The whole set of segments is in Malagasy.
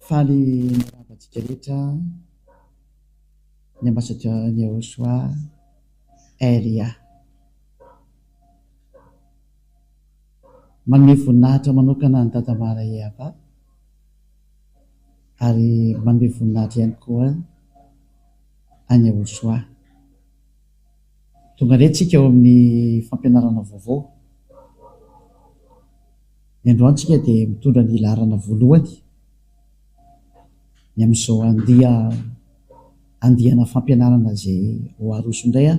Faly nirabantsika rehetra ny ambassadeur ny Joshua Elia. Manome voninahitra manokana ny Dada Maria Ava ary manome voninahitra ihany koa any Joshua. Tonga rehetrika eo amin'ny fampianarana vaovao. Ny androantsika dia mitondra ny laharana voalohany ny amin'izao andihana fampianarana izay ho aroso indray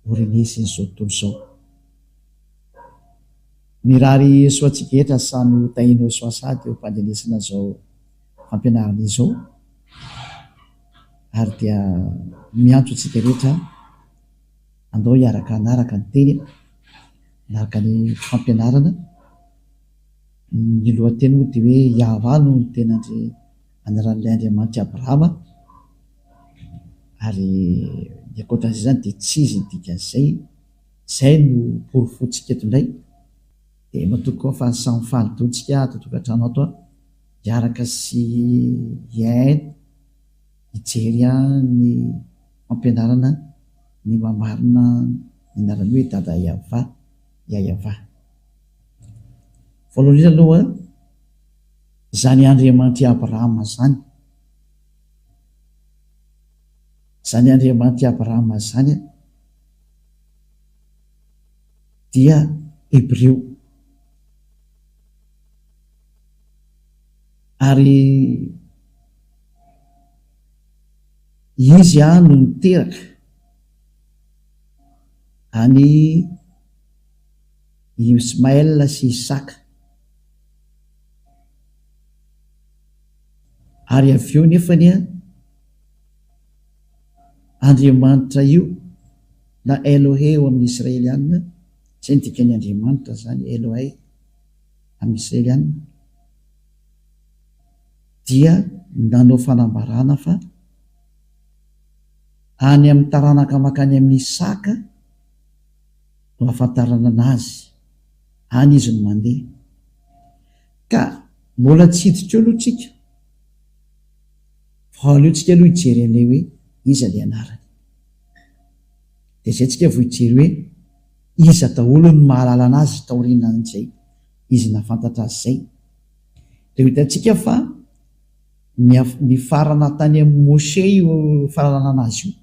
orinisa izao tontolo izao. Mirary soatsika etra samy tahino soasady eo am-pandenesana izao fampianarana izao ary dia miantso antsika rehetra andao hiaraka anaraka ny teny anaraka ny fampianarana. Ny lohateny moa dia hoe Iava no ny tenandry anaran'ilay Andriamanitra Abrahama ary ny ankoatran'izay zany dia tsy izy ny dikan'izay, izay no porofontsika eto indray. Dia matoa koa fa samy falidontsika ato an-tokantrano ato hiaraka sy hiaina hijery ny fampianarana ny mamarina ny anarany hoe Dada Iava, Iava. Voalohany indrindra aloha zany Andriamanitra Abrahama zany, zany Andriamanitra Abrahama zany dia Hebreo ary izy no niteraka any Ismaël sy Isaka ary avy eo nefany Andriamanitra io na Elohe eo amin'ny Israelianina, izay ny dikany Andriamanitra zany Elohe amin'ny Israelianina, dia nanao fanambarana fa any amin'ny taranaka makany amin'ny Isaka no ahafantarana anazy, any izy no mandeha. Ka mbola tsy hiditra eo aloha tsika, fa aleotsika aloha hijery an'ilay hoe iza ilay anarany. Dia izay tsika vao hijery hoe iza daholo no mahalala anazy taorianan'izay izy nahafantatra azy izay. Dia hitantsika fa ny farana tany amin'ny Moshe io fahalalana anazy io.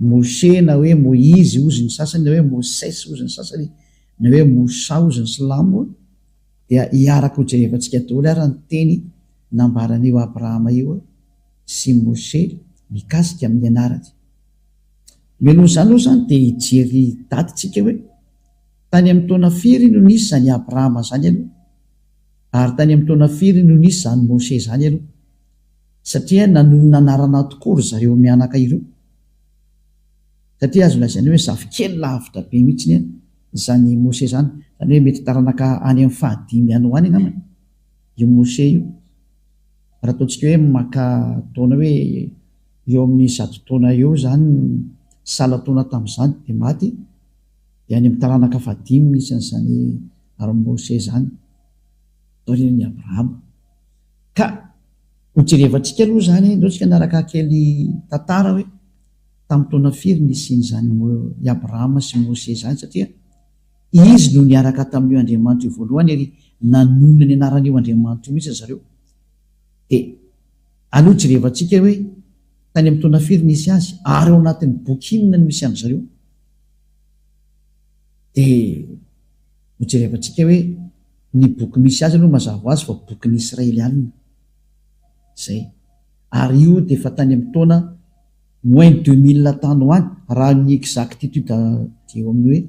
Moshe na hoe Moizy ozy ny sasany, na hoe Moses ozy ny sasany, na hoe Mosa ozy ny silamo, dia hiaraka ho jerevantsika daholo ary ny teny nambarana io Abrahama io sy Moshe mikasika amin'ny anarany. Mialoha izany aloha zany dia hijery datitsika hoe tany amin'ny taona firy no nisy zany Abrahama zany aloha, ary tany amin'ny taona firy no nisy zany Moshe zany aloha, satria nanonona anarana tokoa ry zareo mianaka ireo. Satria azo lazaina hoe zafikely lavitra be mihitsy zany Moshe zany, zany hoe mety taranaka any amin'ny fahadimy any ho any angambany io Moshe io. Raha ataontsika hoe maka taona hoe eo amin'ny 100 taona eo zany sala taona tamin'izany dia maty, dia any amin'ny taranaka fahadimy misy an'izany ary Moshe zany taorian'ny Abrahama. Ka hojerevantsika aloha zany ndaontsika naraka kely tantara hoe tamin'ny taona firy nisian'izany i Abrahama sy Moshe zany, satria izy no niaraka tamin'io Andriamanitra io voalohany ary nanonona ny anaran'io Andriamanitra io mihitsy zareo. Dia aloha jerevantsika hoe tany amin'ny taona firy nisy azy ary ao anatin'ny boky inona no misy amin'izareo. Dia hojerevantsika hoe ny boky misy azy aloha mazava ho azy fa boky ny Israelianina zay, ary io dia efa tany amin'ny taona moins 2000 tany ho any raha ny exactitude dia eo amin'ny hoe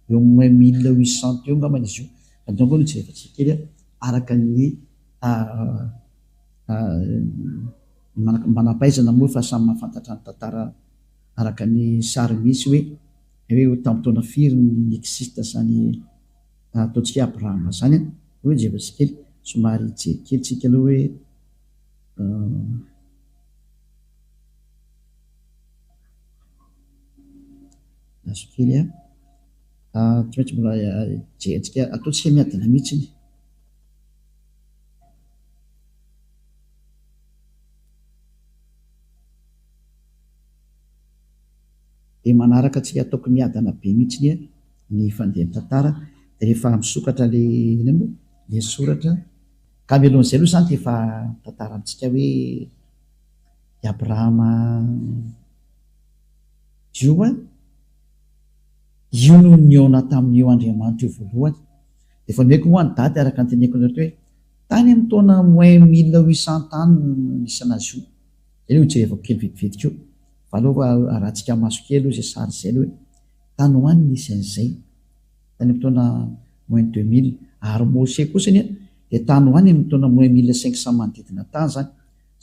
eo moins 1800 eo angambany izy io. Andao no jerevantsika kely araka ny manampahaizana moa fa samy mahafantatra ny tantara araka ny sary misy hoe tamin'ny taona firy ny existe zany ataontsika Abrahama zany hoe jerevantsika kely somary hijery kely tsika aloha hoe azo kely tsy maintsy mbola jerentsika ataontsika miadana mihitsy. manaraka atsika ataoko miadana be mihitsy ny fandehany tantara dia rehefa misokatra le soratra ka mialohan'izay aloha zany dia efa tantara amintsika hoe i Abrahama io no niona tamin'io Andriamanitra io voalohany. Dia efa nomeko moa ny daty araka ny teneko anareo hoe tany amin'ny taona moins 1800 tany nisy anazy io. Zay ho jerevako kely vetivetika io. Fa aloha arahantsika maso kely io izay sary izay hoe tany hoany nisy an'izay tany amin'ny taona moins 2000. Ary Mose kosa dia tany hoany amin'ny taona moins 1500 manodidina tany zany.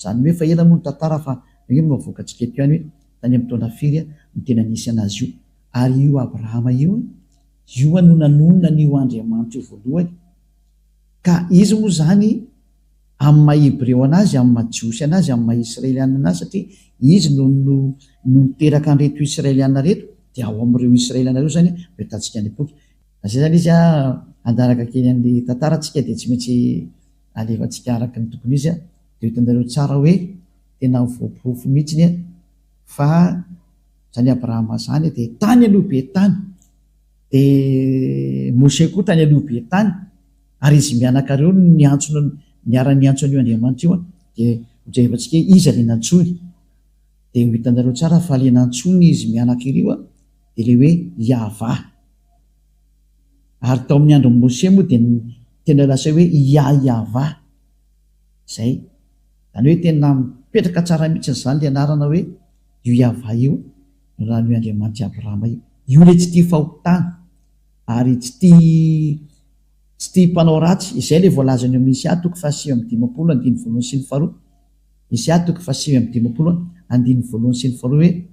Zany hoe fa ela moa ny tantara fa mavoaka antsika eto ihany hoe tany amin'ny taona firy no tena nisy anazy io. Ary io Abrahama io no nanonona n'io Andriamanitra io voalohany. Ka izy moa zany amin'ny maha-Hebreo anazy, amin'ny maha-Jiosy anazy, amin'ny maha-Israeliana anazy satria izy no niteraka an'ireto Israeliana reto dia ao amin'ireo Israeliana reo zany retantsika ny boky. Zay zany izy andaraka kely an'ilay tantarantsika dia tsy maintsy alevantsika araka ny tokony izy dia hitanareo tsara hoe tena voaporofo mihitsy fa zany Abrahama zany dia tany aloha be tany, dia Mose koa tany aloha be tany, ary izy mianakareo niara-niantsona io Andriamanitra io dia hojerevantsika izy ilay nantsony. Dia hitanareo tsara fa ilay nantsony izy mianaka ireo dia ilay hoe Yahva. Ary tao amin'ny andro Mose moa dia tena lasa hoe Yahva. Zay. Zany hoe tena mipetraka tsara mihitsy zany ilay anarana hoe io Yahva io no raha io Andriamanitra Abrahama io. Io ilay tsy tia fahotana ary tsy tia mpanao ratsy. Izay ilay voalazany amin'ny Isia 7:20-21 Isia 7:20-21 hoe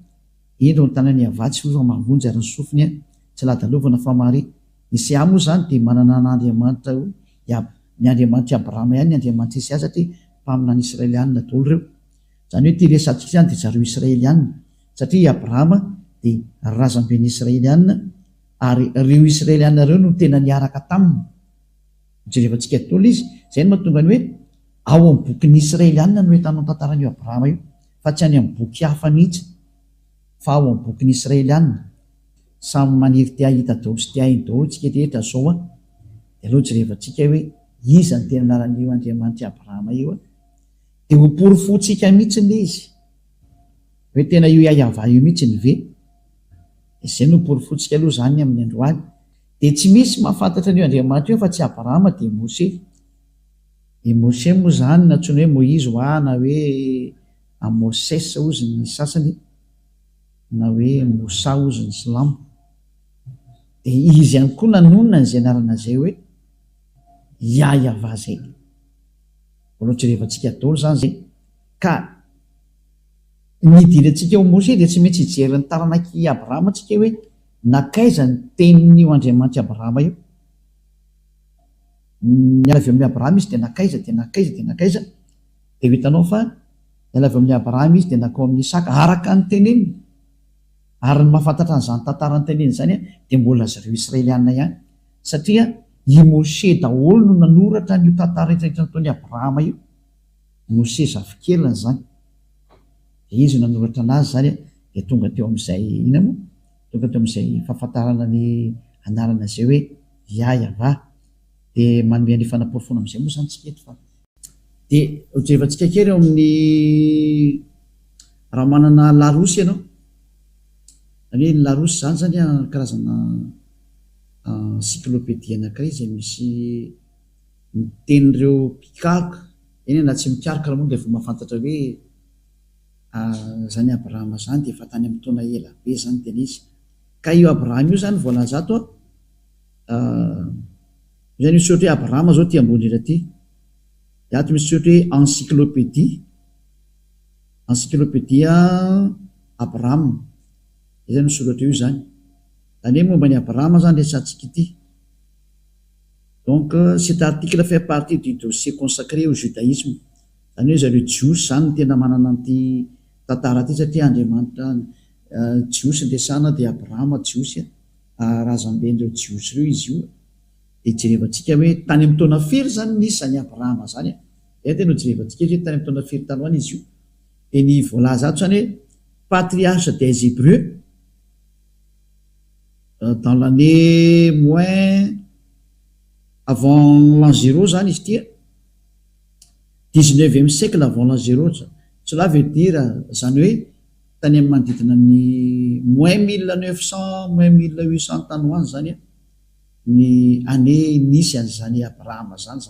indro ny tanany avatsy fa mavonjy ary ny sofiny tsy ladalovana fa mary. Isia moa zany dia manana n'Andriamanitra ny Andriamanitra Abrahama ihany ny Andriamanitra Isia satria mpaminany Israelianina daholo reo. Zany hoe tia resantsika zany dia zareo Israelianina satria Abrahama dia razamben'ny Israelianina ary ireo Israelianina reo no tena niaraka taminy. Jerevantsika daholo izy zay no mahatonga ny hoe ao amin'ny bokin'ny Israelianina no hitanao tantaran'io Abrahama io fa tsy any amin'ny boky hafa mihitsy fa ao amin'ny bokin'ny Israelianina. Samy maniry tia hita daholo sy tia hainy daholo tsika rehetra zao dia aloha jerevantsika hoe iza ny tena anaran'io Andriamanitra Abrahama io dia ho porofontsika mihitsy ilay izy hoe tena io Yahva io mihitsy ny ve. Izay no porofontsika aloha zany amin'ny androany. Dia tsy misy mahafantatra an'io Andriamanitra io fa tsy Abrahama dia Mose. I Mose moa zany nantsona hoe Moïse ho na hoe Moses ozy ny sasany na hoe Mosa ozy ny silamo. Dia izy ihany koa nanonona n'izay anarana izay hoe Yahva zay. Aloha jerevantsika daholo zany zay. Ka nidirantsika eo Mose dia tsy maintsy hijery ny taranak'i Abrahama tsika hoe nakaiza ny tenin'io Andriamanitra Abrahama io. Niala avy amin'ny Abrahama izy dia nakaiza dia hitanao fa niala avy amin'ny Abrahama izy dia nakao amin'ny Isaka araka ny teneniny. Ary ny mahafantatra an'izany tantara ny teneniny zany dia mbola zareo Israelianina ihany satria i Mose daholo no nanoratra n'io tantara rehetrarehetra nataon'i Abrahama io. Mose zafikeliny zany dia izy no nanoratra anazy zany dia tonga teo amin'izay fahafantarana ny anarana izay hoe Yahva. Dia manome ny fanaporofona amin'izay moa zany tsika eto fa dia hojerevantsika kely eo amin'ny raha manana larosy ianao. Zany hoe ny larosy zany karazana encyclopédie anankiray izay misy mitenin'ireo mpikaroka eny na tsy mikaroka raha moa dia vao mahafantatra hoe zany Abrahama zany dia efa tany amin'ny taona ela be zany tena izy. Ka io Abrahama io zany voalaza ato zany misy ohatra hoe Abrahama zao ty ambony iraty dia ato misy ohatra hoe encyclopédie Abrahama zany misoratra io zany. Zany hoe momba ny Abrahama zany resantsika ity. Donc cet article fait partie du dossier consacré au judaïsme. Zany hoe zareo Jiosy zany no tena manana an'ity tantara ity satria Andriamanitra Jiosy ndesana dia Abrahama Jiosy razamben'ireo Jiosy ireo izy io. Dia jerevantsika hoe tany amin'ny taona firy zany nisy zany Abrahama zany tena jerevantsika hoe tany amin'ny taona firy taloha izy io. Dia ny voalaza ato zany hoe patriarche des Hébreux dans l'année moins avant l'an 0 zany izy tia 19e siècle avant l'an 0. Cela veut dire zany hoe tany amin'ny manodidina ny moins 1900 moins 1800 tany hoany zany ny année nisy an'zany Abrahama zany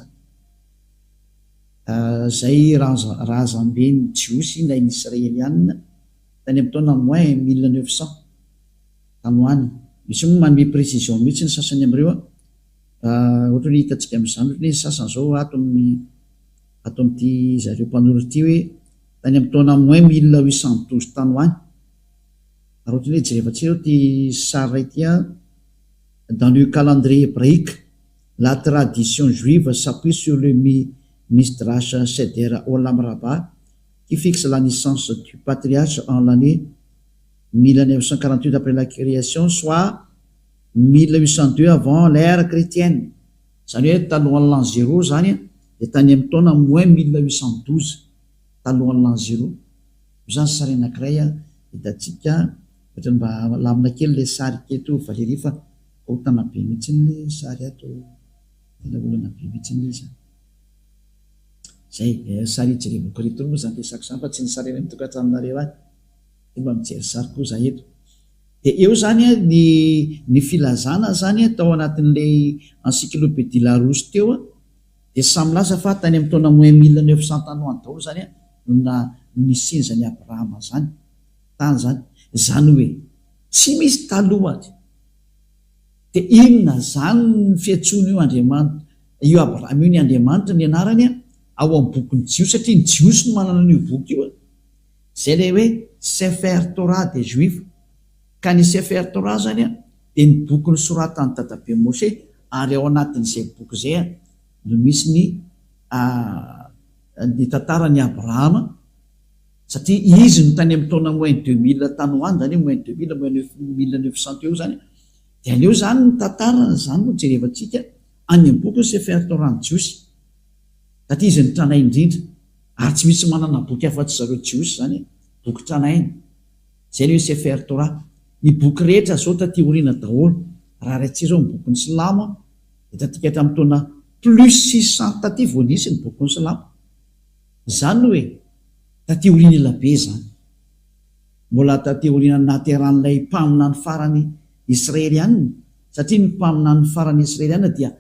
zay raha zambe ny jiosy na ny israelianina tany amin'ny taona moins 1900 tany hoany. Misy moa manome précision mihitsy ny sasany am'ireo ohatra ny hitantsika amin'izany ohatra ny sasany zao ato amin'ity zareo mpanoratra ity hoe tany amin'ny taona moins 1812 tany hoany. Ary ohatra ny hoe jerevantsika ty sary ray ity dans le calendrier hébraïque la tradition juive s'appuie sur le Midrash Seder Olam Rabbah qui fixe la naissance du patriarche en l'année 1948 après la création, soit 1802 avant l'ère chrétienne. Zany hoe talohan'ny l'an 0 zany dia tany amin'ny taona moins 1812 talohan'ny l'an 0. Zany sary anankiray hitantsika ohatra mba lamina kely le sary keto Valérie fa hotana be mihitsy le sary ato tena olana be mihitsy le zany. Zay sary jerevako reto moa zany resaka zany fa tsy ny sary eny mitokatranonareo any mba mijery sary koa za eto. Dia eo zany ny filazana zany tao anatin'le encyclopédie Larousse teo dia samy laza fa tany amin'ny taona moins 1900 tany hoany daholo zany no nisinzany Abrahama zany tany zany. Zany hoe tsy misy talohany dia inona zany ny fiantsoana io Andriamanitra io Abrahama io ny Andriamanitra ny anarany ao amin'ny bokyny jiosy satria ny jiosy no manana an'io boky io zay le hoe Sefer Torah des Juifs. Ka ny Sefer Torah zany dia ny boky ny soratany dadabe Moshe ary ao anatin'izay boky zay no misy ny tantarany Abrahama satria izy no tany amin'ny taona moins 2000 tany hoany zany moins 2000 moins 1900 eo zany dia aneo zany ny tantarana zany no jerevantsika any amin'ny boky ny Sefer Torah ny jiosy satria izy ny tranainy indrindra ary tsy misy manana boky afa-tsy zareo jiosy zany boky tranainy zay le hoe Sefer Torah. Ny boky rehetra zao taty oriana daholo raha raitsy zao ny boky ny Silamo dia tatika hatramin'ny taona plus 600 taty vao nisy ny boky ny Silamo. Zany hoe taty oriana elabe zany mbola taty oriana nateran'ilay mpamina ny farany israelianina satria ny mpamina ny farany israelianina dia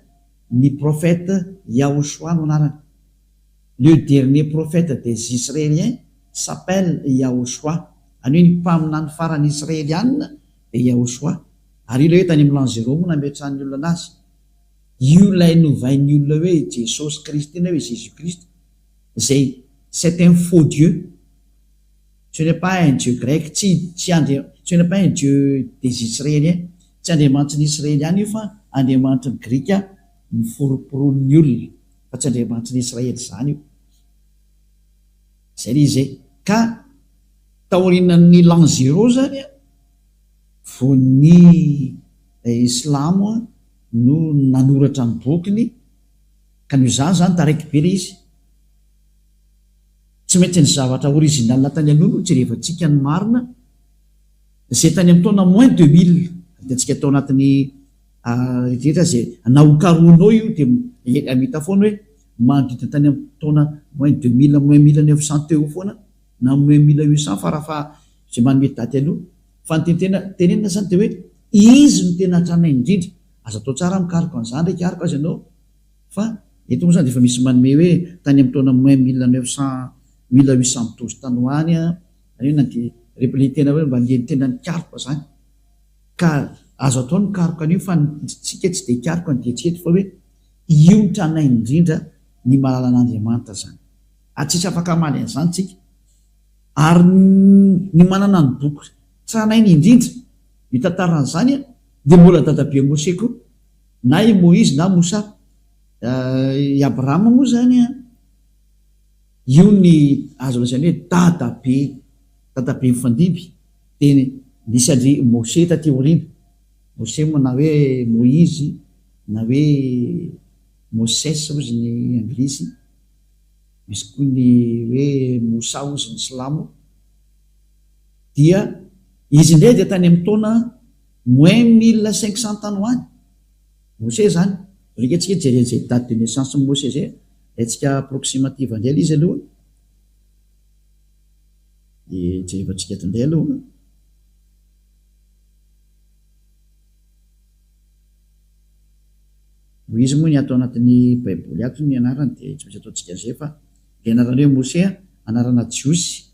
ny prophète Yahoshua no anarany. Le dernier prophète des Israéliens s'appelle Yahoshua. Any hoe ny mpamina ny farany israelianina dia Yahoshua. Ary io le hoe tany amin'ny l'an 0 moa nametrahany olona anazy io lay novainy olona hoe Jesosy Kristy na hoe Jésus Christ zay c'est un faux Dieu. Ce n'est pas un Dieu grec, ce n'est pas un Dieu des Israéliens, tsy andriamanitra ny Israeliana io fa andriamanitra ny Grika miforoporon'ny olona fa tsy andriamanitra ny Israely zany io. Zay le izay ka taorinan'ny l'an 0 zany vo ny Islamo no nanoratra ny bokiny ka noho izany zany taraiky be le izy tsy maintsy ny zavatra original tany aloha no jerevantsika ny marina zay tany amin'ny taona moins 2000 hitantsika tao anatin'ny rehetra zay nahokaronao io dia amita foana hoe manodidina tany amin'ny taona moins 2000 moins 1900 teo foana na moins 1800 farafa zay manome daty aloha fa ny tenenina zany dia hoe izy no tena tranainy indrindra. Aza atao tsara mikariko an'izany ndraiky ariko azy ianao fa eto moa zany dia efa misy manome hoe tany amin'ny taona moins 1812 tany hoany na dia repli tena hoe mba lieny tena nikariko zany ka azo atao ny karoka an'io fa tsika tsy dia kariko ny dietsiketo fa hoe io ny tranainy indrindra ny malalan'Andriamanitra zany ary tsisy afaka maly an'izany tsika. Ary ny manana ny boky tranainy indrindra ny tantaran'izany dia mbola dadabe Moshe koa na i Moïse na Mosa. I Abrahama moa zany io ny azo lazainy hoe dadabe mifandimby dia nisy andry Moshe taty aoriana. Moshe moa na hoe Moïse na hoe Moses ozy ny anglisy, misy koa ny hoe Mosa ozy ny Silamo. Dia izy indray dia tany amin'ny taona moins 1500 tany ho any Mose zany rika atsika jeren'izay date de naissance Mose zay atsika approximative andray izy aloha de jerevantsika tindray aloha izy moa ny atao anatin'ny baiboly ato ny anarany de tsy maintsy ataontsika zay fa le anarany hoe Mose anarana Jiosy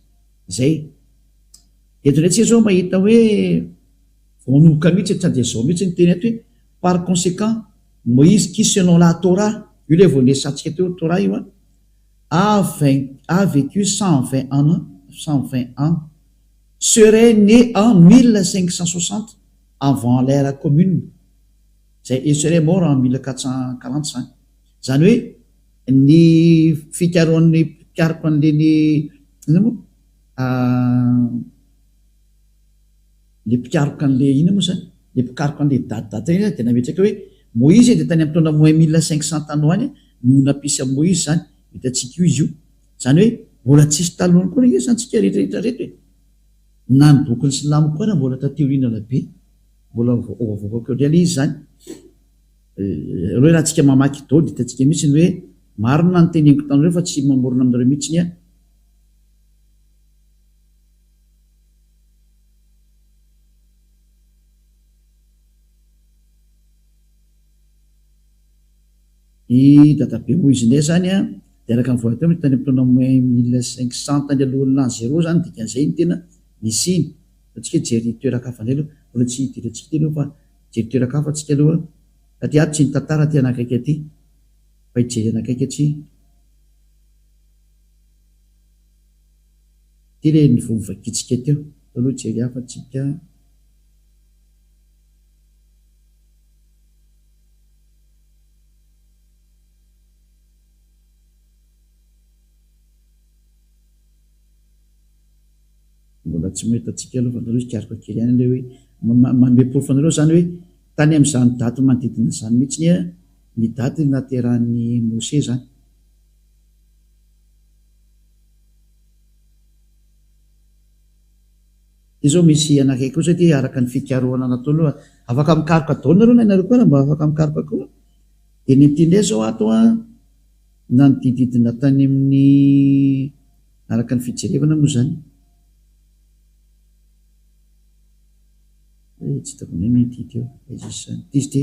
zay eto ndray tsika zao mahita hoe vonovoka mihitsy tsy de zao mihitsy ny teny ato hoe par conséquent Moïse qui selon la Torah io le voanesantsika teo Torah io a vécu 120 ans serait né en 1560 avant l'ère commune zay il serait mort en 1445 zany hoe ny fikaroan'ny pikaroko an'leny ina moa le pikaroko an'le ina moa zany le pikaroko an'le datidata iny de nametraka hoe Moïse de tany am'taona moins 1500 tany ho any no nampisy am Moïse zany hitatsika io izy io zany hoe mbola tsisy talohany koa izy santsika rehetrarehetra reto hoe na ny bokin'ny Silamo koa na mbola tateorinana be mbola voavokako ndray le izy zany raha tsika mamaky dao de hitatsika mihitsy ny hoe marina ny teneniko tanareo fa tsy mamorona aminareo mihitsy ny i dadabe Moïse ndray zany de araka ny voateo tany am'taona moins 1500 tany alohan'ny l'an 0 zany dikan'izay ny tena nisiny atsika jery toeran-kafa ndray aloha mbola tsy hidirantsika teny fa jery toeran-kafa atsika aloha satria ato tsy ny tantara ty anakaiky aty fa hijery anakaiky atsy ty le nivovakitsika teo aloha jery hafa tsika mbola tsy mahitatsika aloha fa nareo ikariko kely any le hoe manome fanareo zany hoe tany am'izany daty manodidina zany mihitsy ny daty naterahan'ny Mose zany ty zao misy anakaiky koa satria araka ny fikaroana natao aloha afaka mikaroka daholo nareo na nareo koa raha mba afaka mikaroka koa de ny tindray zao ato na nodididina tany amin'ny araka ny fijerevana moa zany tsy hitako nay mety teo izy ty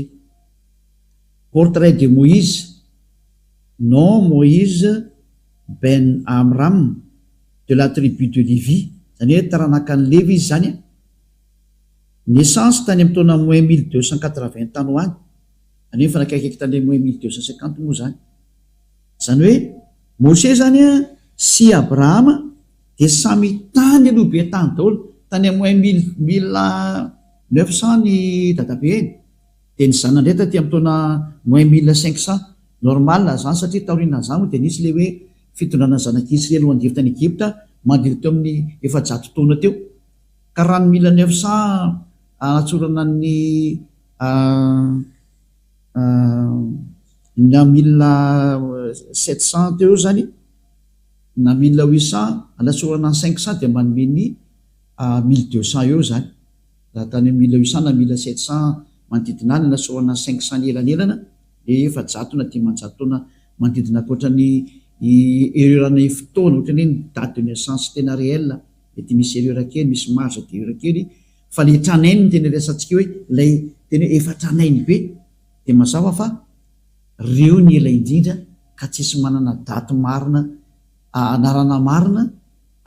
portrait de Moïse non Moïse ben Amram de la tribu de Lévi zany hoe taranaka ny Levi izy zany naissance tany am'taona moins 1280 tany ho any any hoe fanakaikaiky tany moins 1250 moa zany zany hoe Mose zany sy Abrahama de samy tany aloha be tany daholo tany a moins 1900 ny dadabe eny de ny zanany ndray taty am'taona moins 1500 normal zany satria taoriana zany moa de nisy le hoe fitondrana zanak'Israely ho andivy tany Egypta mandiro teo amin'ny 700 taona teo ka raha ny 1900 anatsorana ny na 1700 teo zany na 1800 anatsorana ny 500 de manome ny 1200 eo zany raha tany 1800 na 1700 manodidina any anatsorana 500 ny elanelana de 700 na 500 taona manodidina akoatrany ererana fotoana ohatrany hoe ny date de naissance tena réel mety misy erera kely misy marge de erera kely fa le tranainy ny tena resantsika hoe lay tena hoe efa tranainy be de mazava fa reo ny ela indrindra ka tsisy manana daty marina anarana marina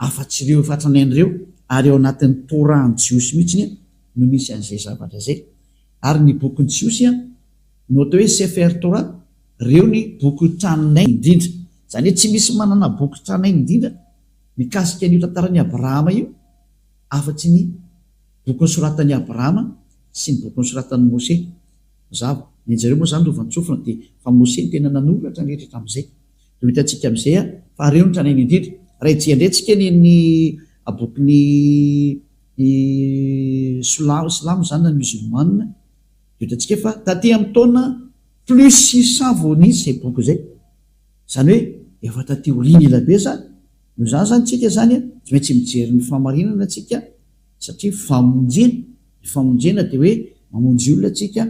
afa-tsy reo efa tranainy reo ary eo anatin'ny Torah-ny Jiosy mihitsy no misy an'izay zavatra zay ary ny bokyny Jiosy no atao hoe Sefer Torah reo ny boky tranainy indrindra zany hoe tsy misy manana boky tranainy indrindra mikasika an'io tantaran'ny Abrahama io afa-tsy ny boky nysoratan'ny Abrahama sy ny boky nysoratan'ny Mose zava ny anjareo moa zany lova nitsofina de fa Mose ny tena nanoratra nyrehetrrehetra am'izay de hitantsika am'izay fa reo ny tranainy indrindra raha ijeandrentsika ny bokyny Silamo zany na musulmane de hitantsika fa taty amin'ny taona plus 600 vao nisy zay boky zay zany hoe efa taty oriny ela be zany no zany zany tsika zany tsy maintsy mijery ny famarinana tsika satria famonjena de hoe mamonjy olona atsika,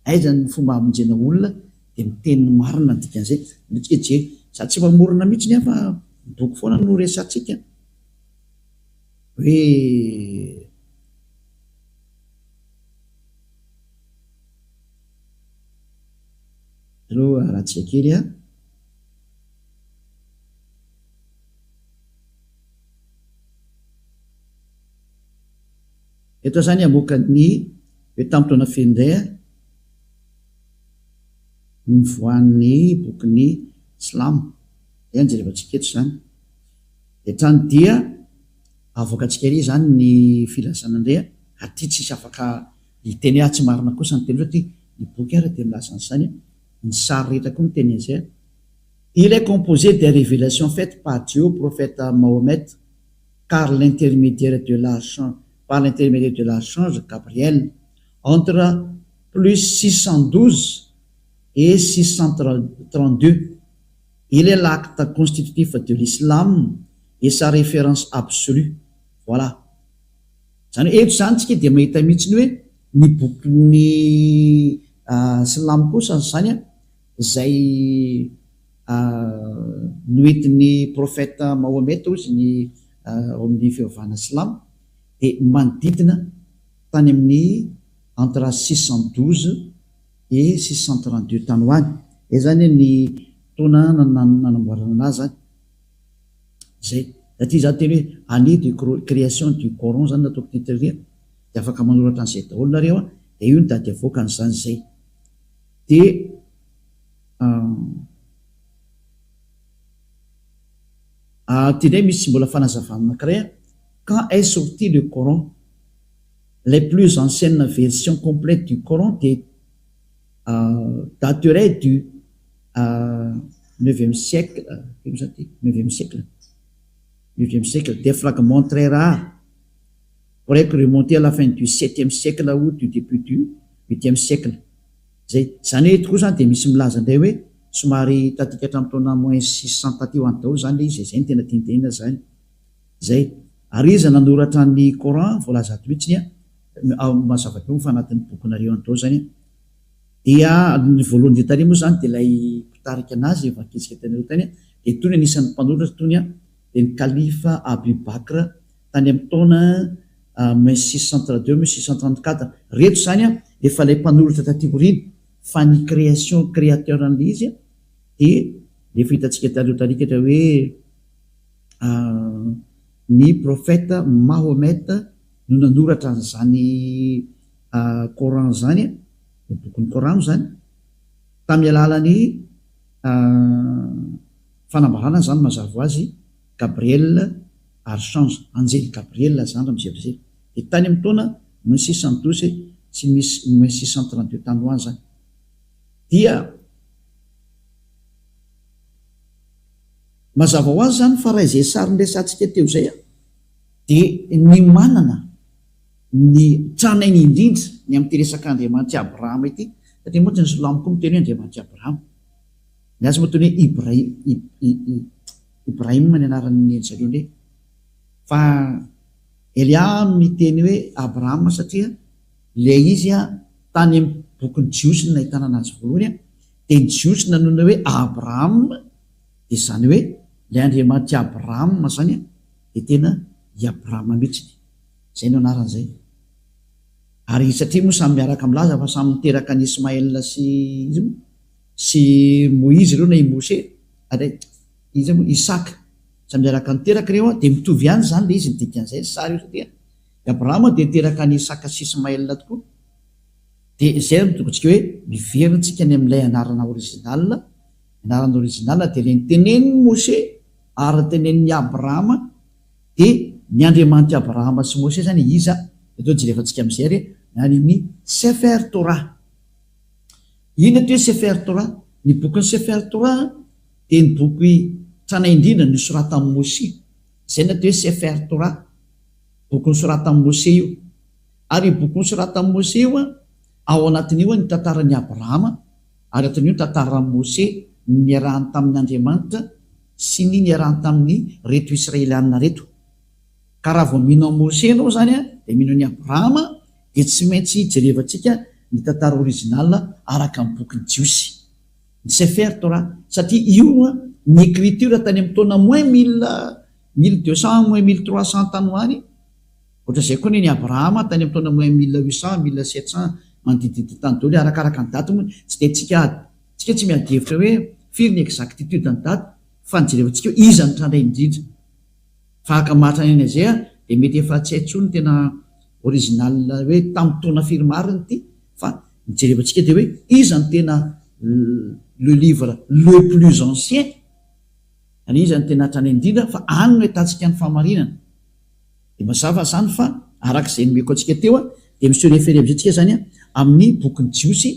aiza ny fomba hamonjena olona dia miteny marina dikan'izay. Nitsika je sady tsy mamorona mihitsy nefa boky foana no resatsika hoe aloha rahantsika kely a. Eto zany amokany hoe tamin'ny taona fendray ny voan'ny bokyny Silamo zay ny jerevantsika eto zany. Hatrany dia avoakatsika ery zany ny filazana indray ary ty tsisy afaka hiteny tsy marina kosa ny teny satria ny boky ary dia milaza an'izany ny sary rehetra koa ny teny an'izay. Il est composé des révélations faites par Dieu au prophète Mahomet par l'intermédiaire de l'archange Gabriel entre plus 612 et 632. Il est l'acte constitutif de l'islam et sa référence absolue. Voilà. Zany eto zany tsika dia mahita mihitsy ny hoe ny bokyny Silamo kosa zany izay noentin'ny prophète Mahomet ozy ny ao amin'ny fivavahana Silamo dia manodidina tany amin'ny entre 612 et 632 tany hoany. Zany ny taona nanamboarana azy zany zay. Satria za teny hoe année de création du Coran zany nataoko titria dia afaka manoratra an'izay daholo nareo dia io ny dady avoaka an'izany zay. Dia tindray misy sy mbola fanazavana anankiray. Quand est sorti le Coran, les plus anciennes versions complètes du Coran dateraient du 9e siècle, 9e siècle. Des fragments très rares pourraient remonter à la fin du 7e siècle ou du début du 8e siècle. Zany eto koa zany dia misy milaza indray hoe somary tatika hatramin'ny taona moins 600 taty ho any daholo zany le izy, zay ny tena tintenina zany zay. Ary izy nanoratra ny Coran voalaza ato mihitsy mazava be mifanatin'ny bokinareo andao zany. Dia ny voalohany dia tany moa zany dia ilay mpitarika anazy vakitsika tanareo tany dia tony anisan'ny mpanoratra tony dia ny kalifa Abu Bakr tany amin'ny taona 1632-1634. Reto zany efa ilay mpanoratra taty aoriana fa ny création créateur an'ilay izy dia efa hitantsika tanareo tarikatra hoe ny prophète Mahomet no nanoratra an'izany Coran zany, ny bokin'ny Coran zany tamin'ny alalan'ny fanambarana zany mazava ho azy Gabriel archange, anjely Gabriel zany ramizay. Dia tany amin'ny taona 1612 sy 1632 tany ho any zany. Dia mazava ho azy zany fa raha izay sary nresantsika teo zay dia ny manana ny tranainy indrindra ny amin'ny teresaka Andriamanitra Abrahama ity, satria moa ny Silamo koa miteny hoe Andriamanitra Abrahama. Ny azy moa tony hoe Ibrahim ny anaran'ny zareo ndray, fa Elia miteny hoe Abrahama satria ilay izy tany amin'ny bokin'ny Jiosy no nahitana anazy voalohany dia ny Jiosy nanona hoe Abrahama, dia zany hoe ilay Andriamanitra Abrahama zany dia tena i Abrahama mihitsy, zay no anaran'izay. Ary satria moa samy miaraka milaza fa samy miteraka ny Ismaël sy Moïse ireo na i Mose izy moa Isaka samy miaraka niteraka ireo dia mitovy ihany zany le izy ny dikan'izay sary io, satria i Abrahama dia niteraka ny Isaka sy Ismaël tokoa. Dia zay mitokontsika hoe miverintsika ny amin'ilay anarana original dia ilay nitenen'ny Mose ary tenen'ny Abrahama dia ny Andriamanitra Abrahama sy Mose zany iza eto jerevantsika amin'izay ary any amin'ny Sefer Torah. Ino atao hoe Sefer Torah? Ny bokin'ny Sefer Torah dia ny boky tranaindrindra ny soratan'i Mose, zay ny atao hoe Sefer Torah, boky soratan'i Mose io. Ary boky soratan'i Mose io ao anatin'io ny tantaran'ny Abrahama, ary atin'io tantaran'i Mose ny niarahany tamin'ny Andriamanitra sy ny niarahany tamin'ny reto Israelianina reto. Ka raha vao mino Mose ianao zany dia mino ny Abrahama dia tsy maintsy jerevantsika ny tantara original araka amin'ny bokyny jiosy ny Sefer Torah satria io ny écriture tany amin'ny taona moins 1200 moins 1300 tany hoany ohatra zay koa ny Abrahama tany amin'ny taona moins 1800 1700 manodididid tany daholo arakaraka ny daty moa tsy dia tsika tsy miadihevitra hoe firy ny exactitude ny daty fa ny jerevantsika hoe iza ny trandray indrindra fa aka mahatra ny zay dia mety efa tsy haintsony tena original hoe tamin'ny taona firy mariny ity fa ny jerevantsika dia hoe iza ny tena le livre le plus ancien any iza ny tena hatrany indrindra fa any no hitantsika ny fahamarinana dia mazava zany fa arak'izay nomeko antsika teo dia misy référé amizantsika zany amin'ny bokyny jiosy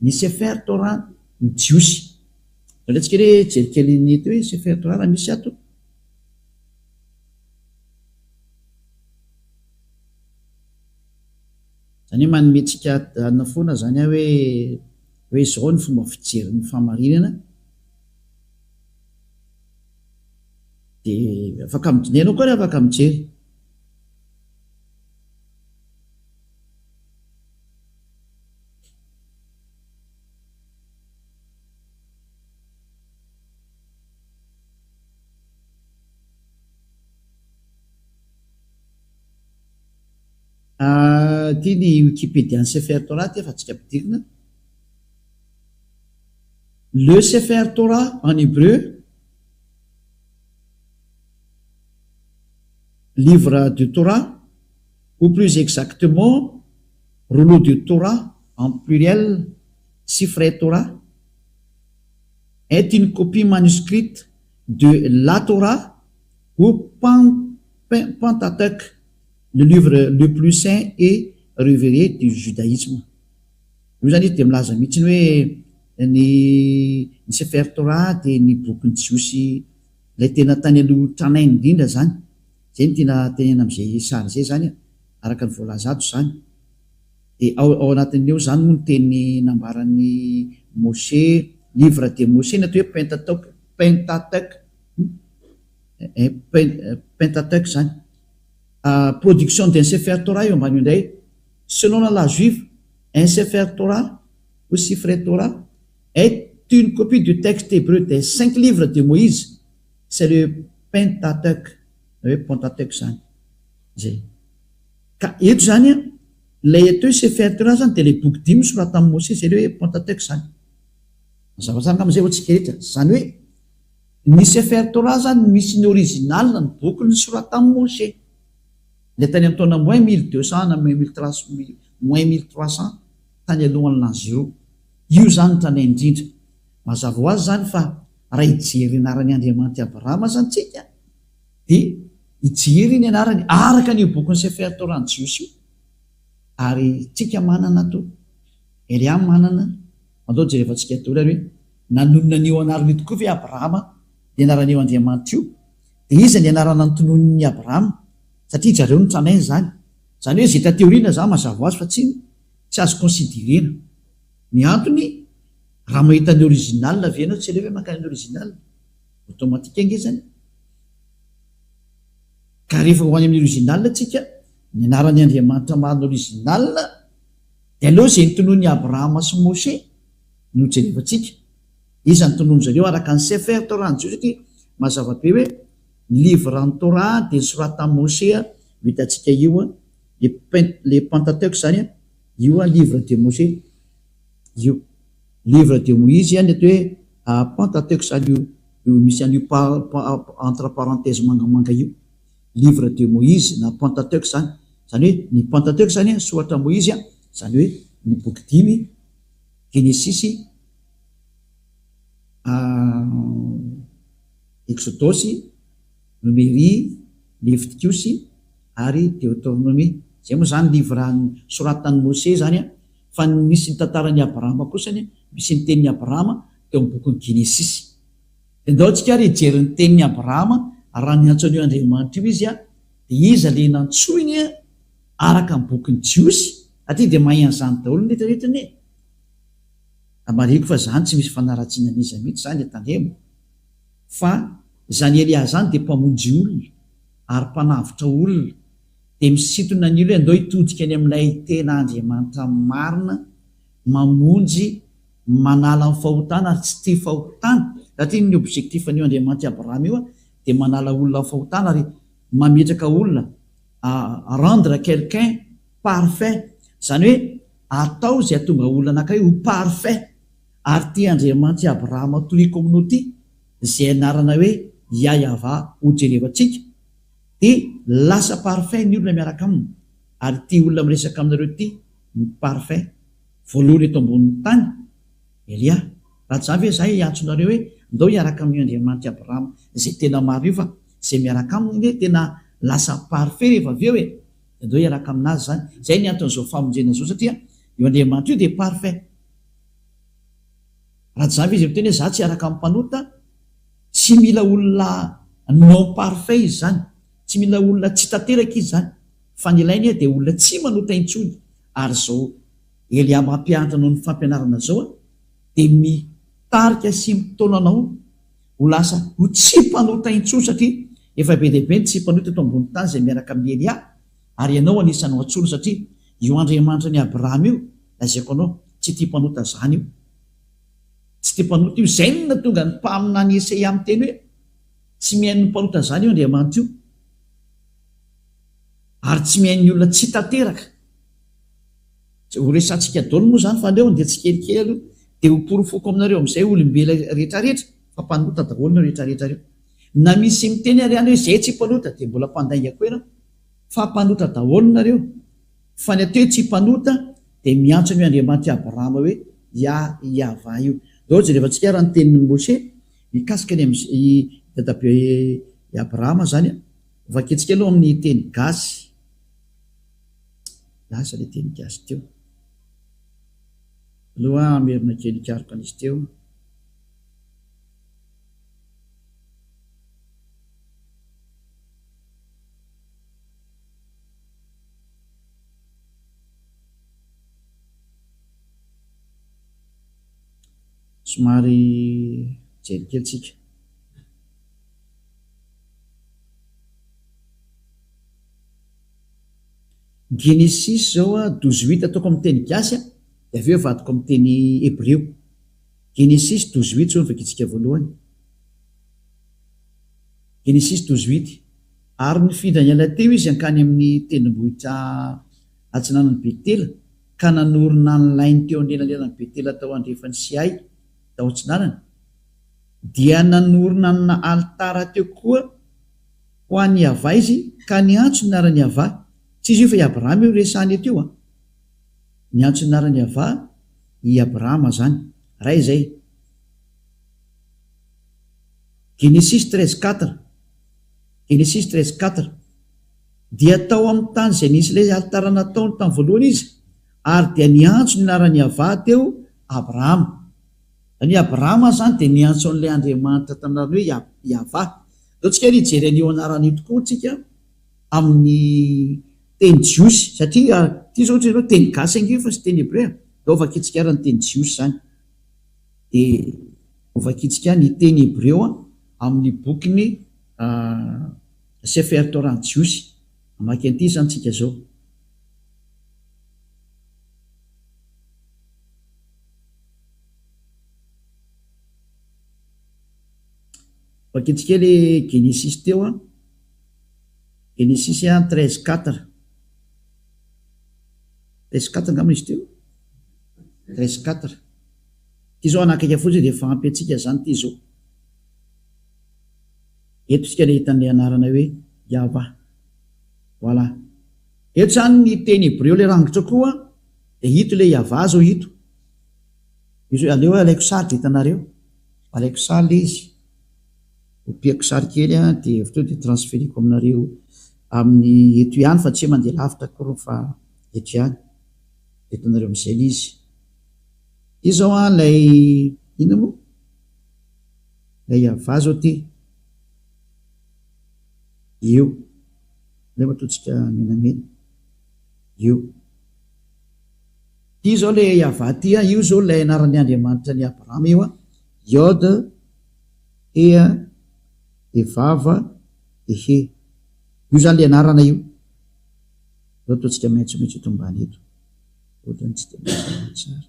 ny Sefer Torah ny jiosy antsika hoe jerikely ny eto hoe Sefer Torah raha misy ato zany hoe manometsika ana foana zany hoe zao ny fomba fijery ny fahamarinana dia afaka midinenao koa reha afaka mijery ty ny Wikipédia ny Sefer Torah ty efa tsika ampidirina le Sefer Torah en hébreu livre de Torah ou plus exactement rouleau de Torah en pluriel Sifrei Torah est une copie manuscrite de la Torah ou Pentateuch, le livre le plus saint et révéré du judaïsme. Io zany dia milaza mihitsy hoe ny Sefer Torah dia ny bokyny jiosy ilay tena tany aloha tranainy indrindra zany zay ny tena tenena am'izay sary zay zany araka ny voalaza ato zany dia ao anatin'eo zany moa ny teny nambaran'ny Moshe livre de Moshe ny atao hoe Pentateuch zany production d'un Sefer Torah io ambany indray selon la loi juive un Sefer Torah ou Sifrei Torah est une copie du texte hébreu des 5 livres de Moïse. C'est le Pentateuch. Le Pentateuch zany zay ka eto zany lay atao Sefer Torah zany dia lay boky 5 soratan'i Moshe zay le hoe Pentateuch zany mazavazany am'izay hoatsika rehetra zany hoe ny Sefer Torah zany misy ny original ny boky ny soratan'i Moshe le tany amin'ny taona moins 1200 na moins 1300 tany alohan'ny l'an 0 io zany tranainy indrindra mazava ho azy zany fa raha ijery ny anarany Andriamanitra Abrahama zany tsika dia ijery ny anarany araka ny boky ny Sefer Torah ny jiosy io ary tsika manana to Eliam manana mandao jerevantsika teo hoe nanonona an'io anarany tokoa ve Abrahama dia anaran'io Andriamanitra io dia iza ny anarana nytonon'ny Abrahama satria zareo ny tranainy zany hoe zay tateoriana zany mazava ho azy fa tsy azo considérena ny antony raha mahita ny original ve anao tsy alefa makany original automatika nge zany ka rehefa ho any amin'ny original tsika ny anarany Andriamanitra mahany original dia aloha zay nytonony Abrahama sy Moshe no jerevantsika iza ny tonono zareo araka ny Sefer Torah ny jiosy satria mazava be hoe livre en Torah dia soratan Moshe vitantsika io le Pentateuch zany io livre de Moshe io livre de Moïse ny atao hoe Pentateuch zany io misy an'io entre parenthèse mangamanga io livre de Moïse na Pentateuch zany hoe ny Pentateuch zany soratra Moïse zany hoe ny boky 5 Genesis Exodus Numérie Leviticus ary Deutéronomie zay moa zany livre soratan'ny Moshe zany fa misy ny tantaran'ny Abrahama kosany misy ny tenin'ny Abrahama teo amin'ny bokyny Genesis ndao tsika ary hijery ny tenin'ny Abrahama raha ny antsoan'io Andriamanitra io izy dia iza le nantsoiny araka ny bokyny jiosy aty dia mahay an'izany daholo ny rehetrarehetrany amariko fa zany tsy misy fanaratsiana n'iza mihitsy zany tandremo fa zany Elia zany dia mpamonjy olona ary mpanavitra olona dia misintona ny olo hoe andao hitodika any amin'ilay tena Andriamanitra marina, mamonjy, manala ny fahotana ary tsy tia fahotana, satria ny objectifan'io Andriamanitra Abraham io dia manala olona fahotana ary mametraka olona rendre quelqu'un parfait, zany hoe atao zay atonga olona anankiray ho parfait. Ary tia Andriamanitra Abraham toy communauté zay anarana hoe Yahva ho jerevantsika, dia lasa parfait ny olona miaraka aminy, ary tia olona miresaka aminareo ty ny parfait voalohany eto ambonin'ny tany. Elia, raha tsy avy zahay hiantsonareo hoe ndao hiaraka amin'ny Andriamanitra Abraham zay tena maro io, fa zay miaraka aminy hoe tena lasa parfait rehefa avy eo hoe ndao hiaraka aminazy zany. Zay ny anton'izao famonjena zao, satria io Andriamanitra io dia parfait. Raha tsy zavy izy miteny hoe za tsy hiaraka amin'ny mpanota, tsy mila olona non parfait izy zany, tsy mila olona tsy tanteraka izy zany, fa ny ilainy dia olona tsy manota intsony. Ary zao Elia mampianatra noho ny fampianarana zao dia mitarika sy mitonanao ho lasa ho tsy mpanota intsony, satria efa be dehibe ny tsy mpanota eto ambony tany zay miaraka amin'ny Elia, ary ianao anisanao antsony, satria io Andriamanitra ny Abraham io lazaiko anao tsy tia mpanota zany io, tsy tia mpanota io. Zay no natonga ny mpamina ny Esaia amin'ny teny hoe tsy mihaino ny mpanota zany io Andriamanitra io, ary tsy mihaino ny olona tsy tanteraka. Ho resantsika daholo moa zany fa andeo dia tsy kelikely aloha dia ho porofoko aminareo amin'izay olombela rehetrarehetra fa mpanota daholo no rehetrarehetra reo. Na misy miteny ary any hoe zay tsy mpanota dia mbola mpandainga koa ianao, fa mpanota daholo nareo. Fa ny ateo tsy mpanota dia miantso ny Andriamanitra Abraham hoe Yahva io. Daholo jerevantsika raha ny tenin'ny Moshe mikasika ny dadabe Abraham zany, vaketsika aloha amin'ny teny gasy, lasa ilay teny gasy teo aloha amerina kely karoka an'izy teo. Somary jelikelytsika. Genesis zao 12:8 ataoko amin'ny teny gasy, dia avy eo vadiko amin'ny teny hébreu. Genesis 12:8 zao vakitsika voalohany. Genesis 12:8, ary nifindra ny ala teo izy hankany amin'ny tendrombohitra atsinanan'ny Betela, ka nanorina ny lainy teo anelanelan'ny Betela tao andrefany Sihay tao atsinanany, dia nanorina na altara teo koa ho an'ny Yahva izy, ka niantso ny anarany Yahva. Tsy izy io fa i Abraham io resahany eto io, niantso ny anarany Yahva i Abrahama zany. Ray zay. Genesis 13:4, Genesis 13:4, dia tao amin'ny tany izay nisy ilay altara nataony tamin'ny voalohany izy, ary dia niantso ny anarany Yahva teo Abrahama. Ny Abrahama zany dia niantso an'ilay Andriamanitra tamin'ny hoe Yahva. Dao tsika ry jery an'io anarany tokoa tsika amin'ny teny jiosy, satria ty zao ohatra teny gasy ange fa sy teny hébreu. Dao vakitsika ary ny teny jiosy zany, dia vakitsika ny teny hébreu amin'ny bokiny Sefer Torah jiosy. Amaky an'ity zany tsika zao. Vakitsika le Genesis teo Genesis 13:4, 13:4 angamba izy teo, 13:4. Ty zao anakaiky fotsiny dia efa ampy antsika zany ty zao. Eto tsika le hitan'ilay anarana hoe Yahva. Voilà. Eto zany ny teny hébreu le rangitra koa dia hito le Yahva zao hito. Izy aleo alaiko sary dia hitanareo, alaiko sary le izy, opiako sary kely dia avy teo dia transferiko aminareo amin'ny eto ihany, fa tsy mandeha lavitra koa fa eto ihany hitanareo amin'izay le izy. Io zao lay ino moa lay Yahva zao ty io le matotsika menamena io. Ty zao le Yahva ty io zao lay anaran'ny Andriamanitra ny Abraham io Yod Ea e Vava e He, io zany le anarana io. Ataontsika maitsomaitso eto ambany eto. Ohatrany tsy dia tsara.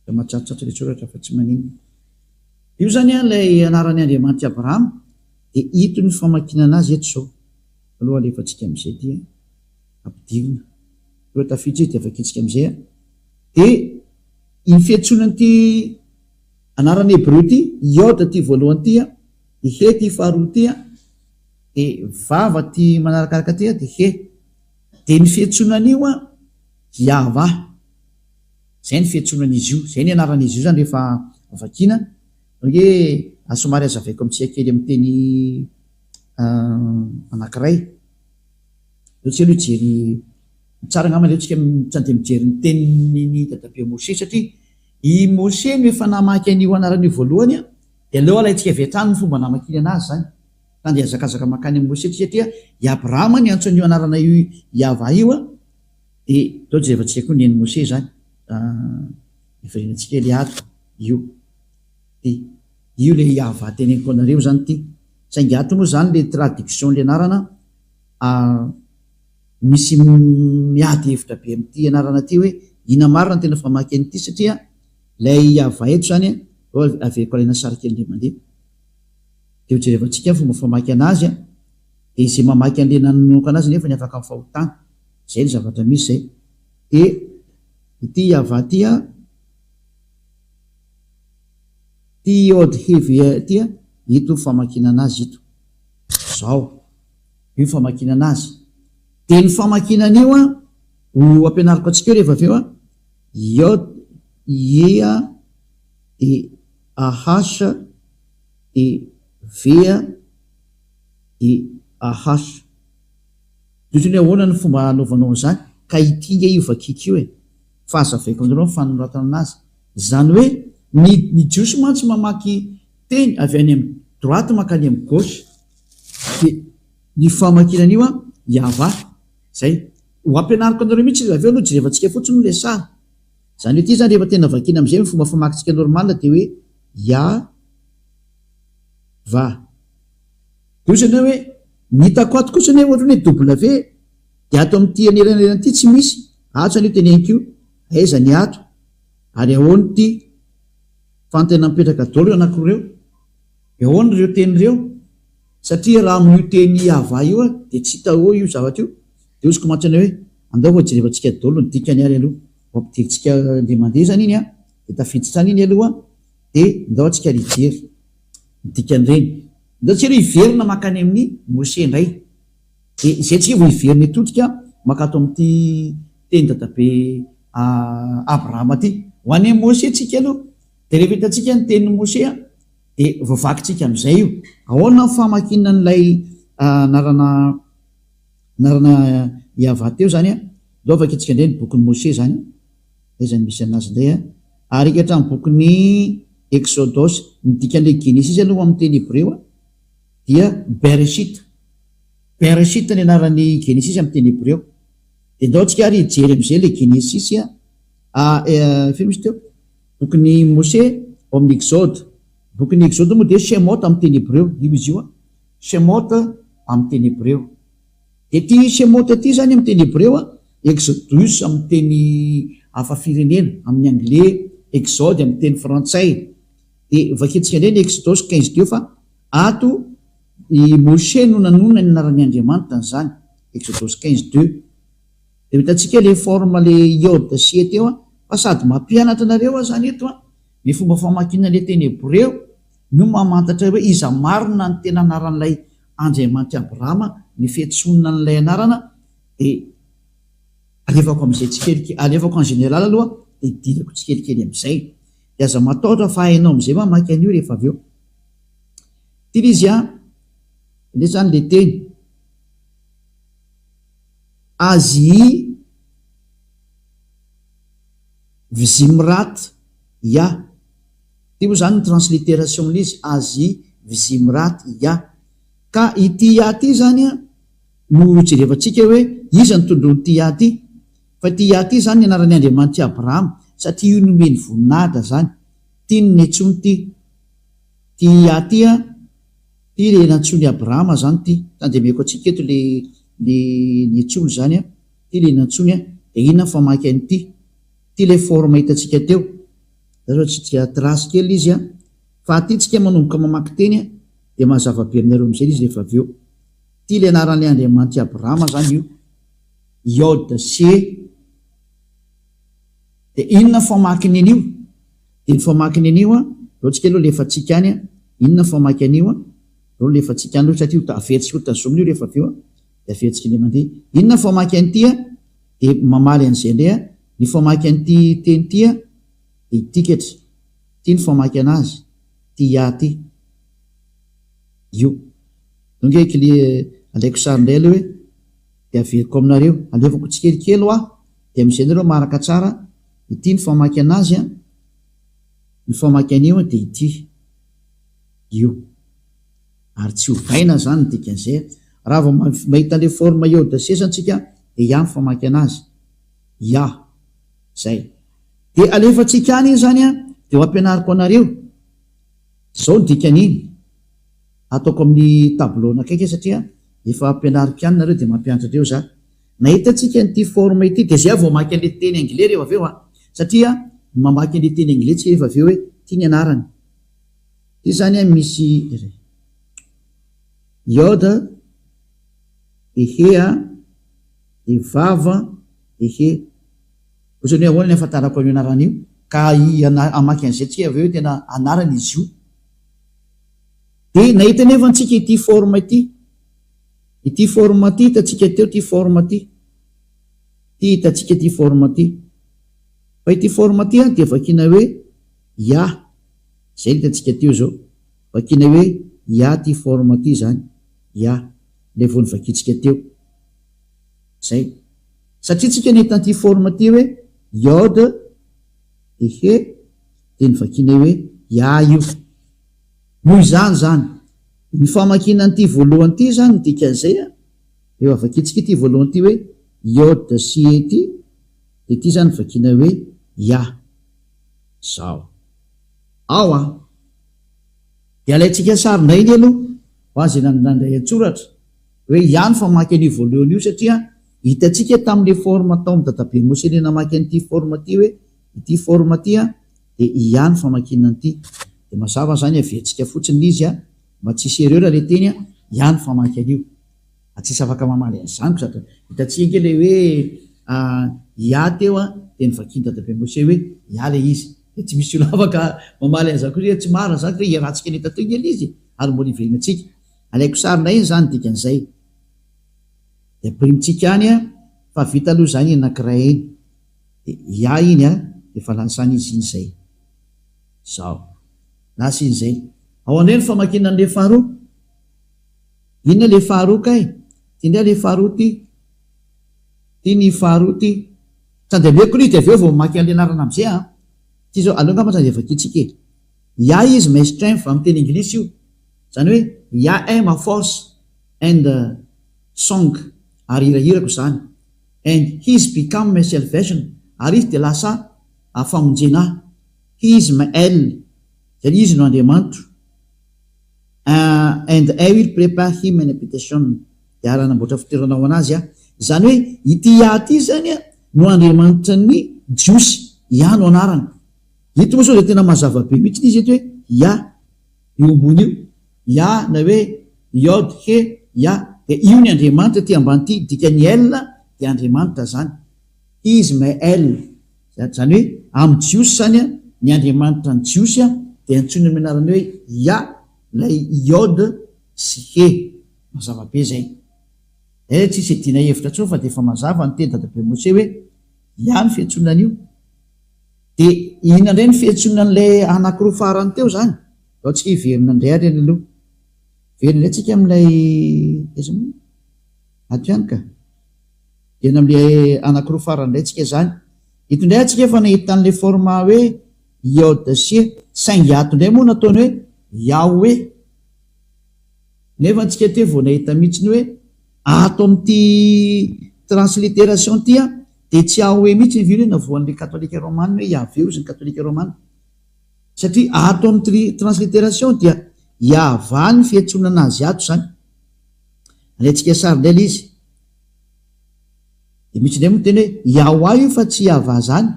Da matsatsotsatra ilay soratra fa tsy manino. Io zany ilay anaran'ny Andriamanitra Abrahama dia ito ny famakinana azy eto zao. Aloha alefantsika amin'izay ty ampidirina. Eo tafiditra dia vakitsika amin'izay. Dia iny fiantsonan'ity anaran'ny Hebreo ty, Iôda ty voalohany ty, i He ty faharoa ty, dia vava ty manarakaraka ty dia He. Dia ny fiantsonan'io Yahva. Zay ny fiantsonan'izy io, zay ny anaran'izy io zany rehefa vakina. Hoe somary azavaiko amintsika kely amin'ny teny anankiray. Ohatsy aloha jery tsara angamba ilay tsika tsy andeha mijery ny tenin'ny dadabe Mose satria i Mose no efa namaky an'io anaran'io voalohany dia aleo alaitsika avy hatrany ny fomba namakiny anazy zany. Tandy azakazaka makany amin'ny Mose satria i Abrahama ny antso an'io anarana io Yahva io dia tao jerevantsika koa ny an'i Mose zany. Iverenantsika ilay ato io. Io le Yahva teneniko anareo zany ty. Saingy ato moa zany le traduction le anarana misy miady hevitra be amin'ity anarana ty hoe ina marina tena famaky an'ity satria lay Yahva eto zany averiko alaina sary kely le mandeha. Dia hojerevantsika fomba famaky anazy dia izay mamaky an'le nanomboka anazy nefa ny afaka mifahotana. Zay ny zavatra misy zay. Dia ity Yahva ty ty Iôdy Hevy ty ito famakina anazy ito. Zao. Io famakina anazy. Dia ny famakinan'io ho ampianariko antsika eo rehefa avy eo Iôdy, Ia, dia Ahasa, dia Vea, dia Ahasa. Toy ahoana ny fomba anaovanao an'izany ka ity io vakika io fa azavaiko andreo ny fanoratana anazy. Zany hoe ny jiosy mantsy mamaky teny avy any amin'ny droite makany amin'ny gauche. Dia ny famakinan'io Yahva. Zay ho ampianariko anareo mihitsy avy eo aloha jerevantsika fotsiny le sary. Zany hoe ity zany rehefa tena vakina amin'izay ny fomba famakitsika normal dia hoe Yahva. Dia ohatrany hoe ny hitako ato kosa ny ohatrany hoe W dia ato amin'ity anelanelany ity tsy misy. Ato zany io teneniko io. Aiza ny ato ary ahoany ity fantena mipetraka daholo anakireo. Ahoany ireo tenireo satria raha amin'io teny Yahva io dia tsy hita io zavatra io. Dia ozy komantsana hoe andao ho jerevantsika daholo ny dikany ary aloha. Ho ampidiritsika le mandeha zany iny dia tafiditra iny aloha dia andao antsika rijery ny dikan'ireny. Ndao tsy aloha hiverina makany amin'ny Mose indray. Dia izay tsika vao hiverina etotika makato amin'ity teny dadabe Abrahama ty. Ho any amin'ny Mose tsika aloha. Dia rehefa hitantsika ny tenin'ny Mose dia voavakintsika amin'izay io. Ahoana ny famakina n'ilay anarana Yahva teo zany ndao vakitsika indray ny bokin'ny Mose zany. Izany misy anazy indray ary hatramin'ny bokin'ny Exodus ny dikan'ilay Genesis aloha amin'ny teny Hebreo dia Bereshit. Bereshit ny anaran'ny Genesis amin'ny teny Hebreo. Dia ndao tsika ary hijery amin'izay le Genesis firy misy teo bokin'ny Mose ao amin'ny Exode. Bokin'ny Exode moa dia Shemot amin'ny teny Hebreo. Io izy io Shemot amin'ny teny Hebreo. Dia ty Shemot ty zany amin'ny teny Hebreo Exodus amin'ny teny hafa firenena amin'ny anglais, Exode amin'ny teny frantsay. Dia vakitsika indray ny Exodus 15 fa ato i Mose no nanona ny anaran'ny Andriamanitra zany. Exodus 15:2. Dia hitantsika le forme le Iôdy sy E teo fa sady mampianatra anareo zany eto ny fomba famakina le teny Hebreo no mamantatra hoe iza marina ny tena anaran'ilay Andriamanitra Abrahama ny fiantsonana n'ilay anarana. Dia alefako amin'izay tsikelikely, alefako en général aloha dia idirako tsikelikely amin'izay. Dia aza matahotra fa hainao amin'izay mamaky an'io rehefa avy eo. Tily izy ilay zany le teny Azy Vizimrat Ya. Ty moa zany ny transliteration l'izy Azy Vizimrat Ya. Ka ity Ya ty zany no jerevantsika hoe iza ny tondron'ity Ya ty. Fa ty Ya ty zany ny anaran'ny Andriamanitra Abrahama satria io nomeny voninahitra zany. Ty ny netsony ty Ya ty ty le nantsony Abrahama zany ty tandemeko atsika eto ny antsony zany a ty le nantsony a de inona famaky an'ity ty le forme hitantsika teo zao tsika trasy kely izy a fa ty tsika manomboka mamaky teny a de mahazava-be aminareo am'izay izy rehefa avy eo ty le anaran'le Andriamanitra Abrahama zany io Yod C de inona famakiny an'io de ny famakiny an'io a reo tsika aloha lefa tsika any a inona famaky an'io a reo lefa tsika any satria averitsika tazominy io rehefa avy eo a de averitsika le mandeha inona famaky an'ity a de mamaly an'izay indray a ny famaky an'ity teny ty a de itikatra ty ny famaky anazy ty ia ty io dongeky le alaiko sary indray aloha hoe de averiko aminareo alevako tsikelikely ho aho de am'izay nareo maraka tsara ity ny famaky anazy a ny famaky an'io de ity io ary tsy hovaina zany ny dikan'izay raha vao mahita le forme Yod C santsika de ia ny famaky anazy ia zay de alefatsika any iny zany a de ho ampianariko anareo zao ny dikan'iny ataoko amin'ny tableau nakaiky satria efa ampianariko any nareo de mampianatra reo za nahitatsika nyty forme ity de zay a vao maky an'le teny anglais rehefa avy eo a satria mamaky an'le teny anglais tsika rehefa avy eo hoe ty ny anarany ty zany a misy Yod de he a de vava de he ohatrany hoe ahoana ny afantarako an'io anaran'io ka amaky an'izay tsika avy eo tena anarany izy io de nahita nefa antsika ity forme ity forme ty hitatsika teo ty forme ty hitatsika ty forme ty fa ity forme ty a de vakina hoe ia zay hitatsika teo zao vakina hoe ia ty forme ty zany ia le vao ny vakitsika teo zay satria tsika nahita ty forme ty hoe Yod de he de ny vakina hoe ia io noho izany zany ny famakina an'ity voalohany ty zany dikan'izay a eo vakitsika ty voalohany ty hoe Yod C ty de ty zany vakina hoe ia zao ao a de alaitsika sarindray iny aloha ho azy nandray antsoratra hoe ia ny famaky an'io voalohany io satria hitatsika tamin'le forme tao amin'ny dadabe Mose le namaky an'ity forme ty hoe ity forme ty a de ia ny famakina an'ity de mazava zany averitsika fotsiny izy a mba tsisy erreur le teny a ia ny famaky an'io atsisy afaka mamaly an'izany ko hitatsika ke le hoe ia teo a de ny vakiny dadabe Mose hoe ia le izy de tsy misy olo afaka mamaly an'izany koa tsy marina zany hoe iarahantsika ny tateo iny izy ary mbola ivelina atsika alaiko sarina iny zany dikan'izay de primitsika any a fa vita aloha zany iny nakiray iny de ia iny a de fa lansany izy iny zay zao lasa iny zay ao andray ny famakina an'le faharoa inona le faharoa kay ty ndray le faharoa ty ny faharoa ty tandemeko ry de avy eo vao mamaky an'le anarana am'izay a ty zao aloha ngamba de vakitsika ia izy my strength amin'ny teny anglisy io zany hoe ia am a force and song ary hirahirako zany and his become my salvation ary izy de lasa famonjena he is my el zany izy no Andriamanitro and I will prepare him an habitation de ary anamboatra fitoerana ao anazy a zany hoe ity ia ty zany a no Andriamanitra ny jiosy ia no anarana ito moa sao de tena mazava-be mihitsy izy eto hoe ia io ambony io ia na hoe Yod he ia de io ny Andriamanitra ty ambany ty dikany el de Andriamanitra zany izy my el zany hoe amin'ny jiosy zany a ny Andriamanitra ny jiosy a de antsony amin'ny anarany hoe ia lay Yod sy he mazava-be zay tsisy edina hevitra tso fa de efa mazava ny teny dadabe Mose hoe ia ny fiantsonan'io de ina indray ny fiantsonan'lay anankiroa farany teo zany ao tsika hiverina indray ary any aloha verina indray tsika amin'ilay ato ihany ka ena amin'lay anankiroa farany indray tsika zany ito indray atsika efa nahitan'lay forma hoe Yod C saingy ato indray moa nataony hoe Yahwe nefa antsika teo vao nahita mihitsiny hoe ato amin'ity transliteration ty a de tsy Yahwe mihitsy ny vino hoe navoan'le katolika romane hoe Yahve ozy ny katolika romane satria ato amin'ny transliteration dia iava ny fiantsonana azy ato zany alentsika sary ndray izy de misy ndray moa teny hoe iao a io fa tsy iava zany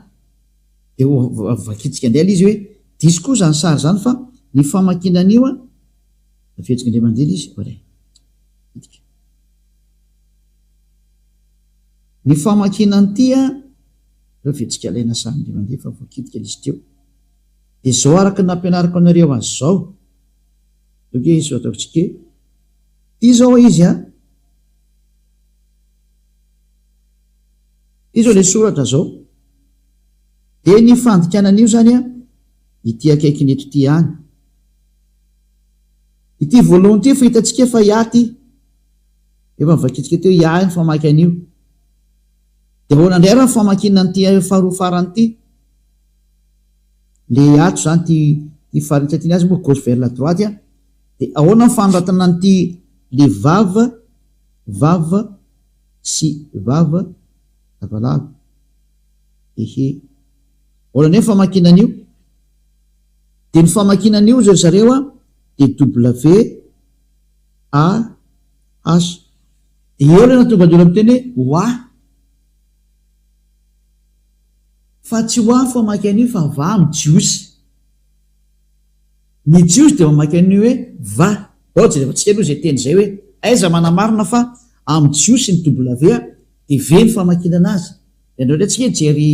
de vakitsika ndray izy hoe disy koa zany sary zany fa ny famakinan'io a fihetsika ndray mandeha izy ny famakinan'ity reo fihetsika alaina sary ndray mandeha fa voakitika izy teo de zao araka nampianariko anareo azy zao oke izy ataotsika ty zao izy ty zao le soratra zao de ny fandikanan'io zany ity akaikiny eto ty any ity voalohany ty fa hitatsika fa iaty efa mivakitsika teo ia ny famaky an'io de ahoana indray raha ny famakinan'ity faharoa faranyity le ato zany ty faritsaty azy moa gauche vers la droite de ahoana ny fanoratana an'ity le vava sy vava lavalava ehe ahoana ndray ny famakinan'io de ny famakinan'io zao zareo de W A H de eo le natonga andreo amiteny hoe oa fa tsy oa ny famaky an'io fa va amy jiosy ny jiosy de mamaky an'io hoe va ohatsy rehefa tsika aloha zay teny zay hoe aiza manamarina fa amy jiosy ny W de ve ny famakinana azy de andreo ndray tsika jery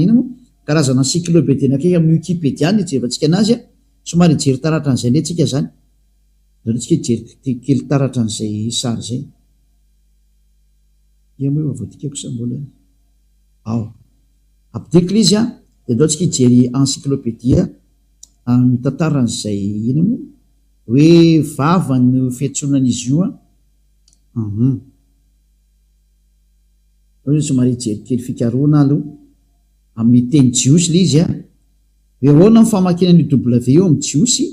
ina moa karazana encyclopédie akaiky amin'ny Wikipédia ny jerevantsika anazy somary jery taratra an'izay ndray tsika zany ndreo tsika jery kely taratra an'izay sary zay moa voatikako sa mbola ao apidiko izy de ndreo tsika jery encyclopédie mitantaran'izay ina moa hoe vava ny fiantsonan'izy io somary jery kely fikaroana aloha amin'ny teny jiosy le izy hoe ahoana ny famakinan'ny W eo amin'ny jiosy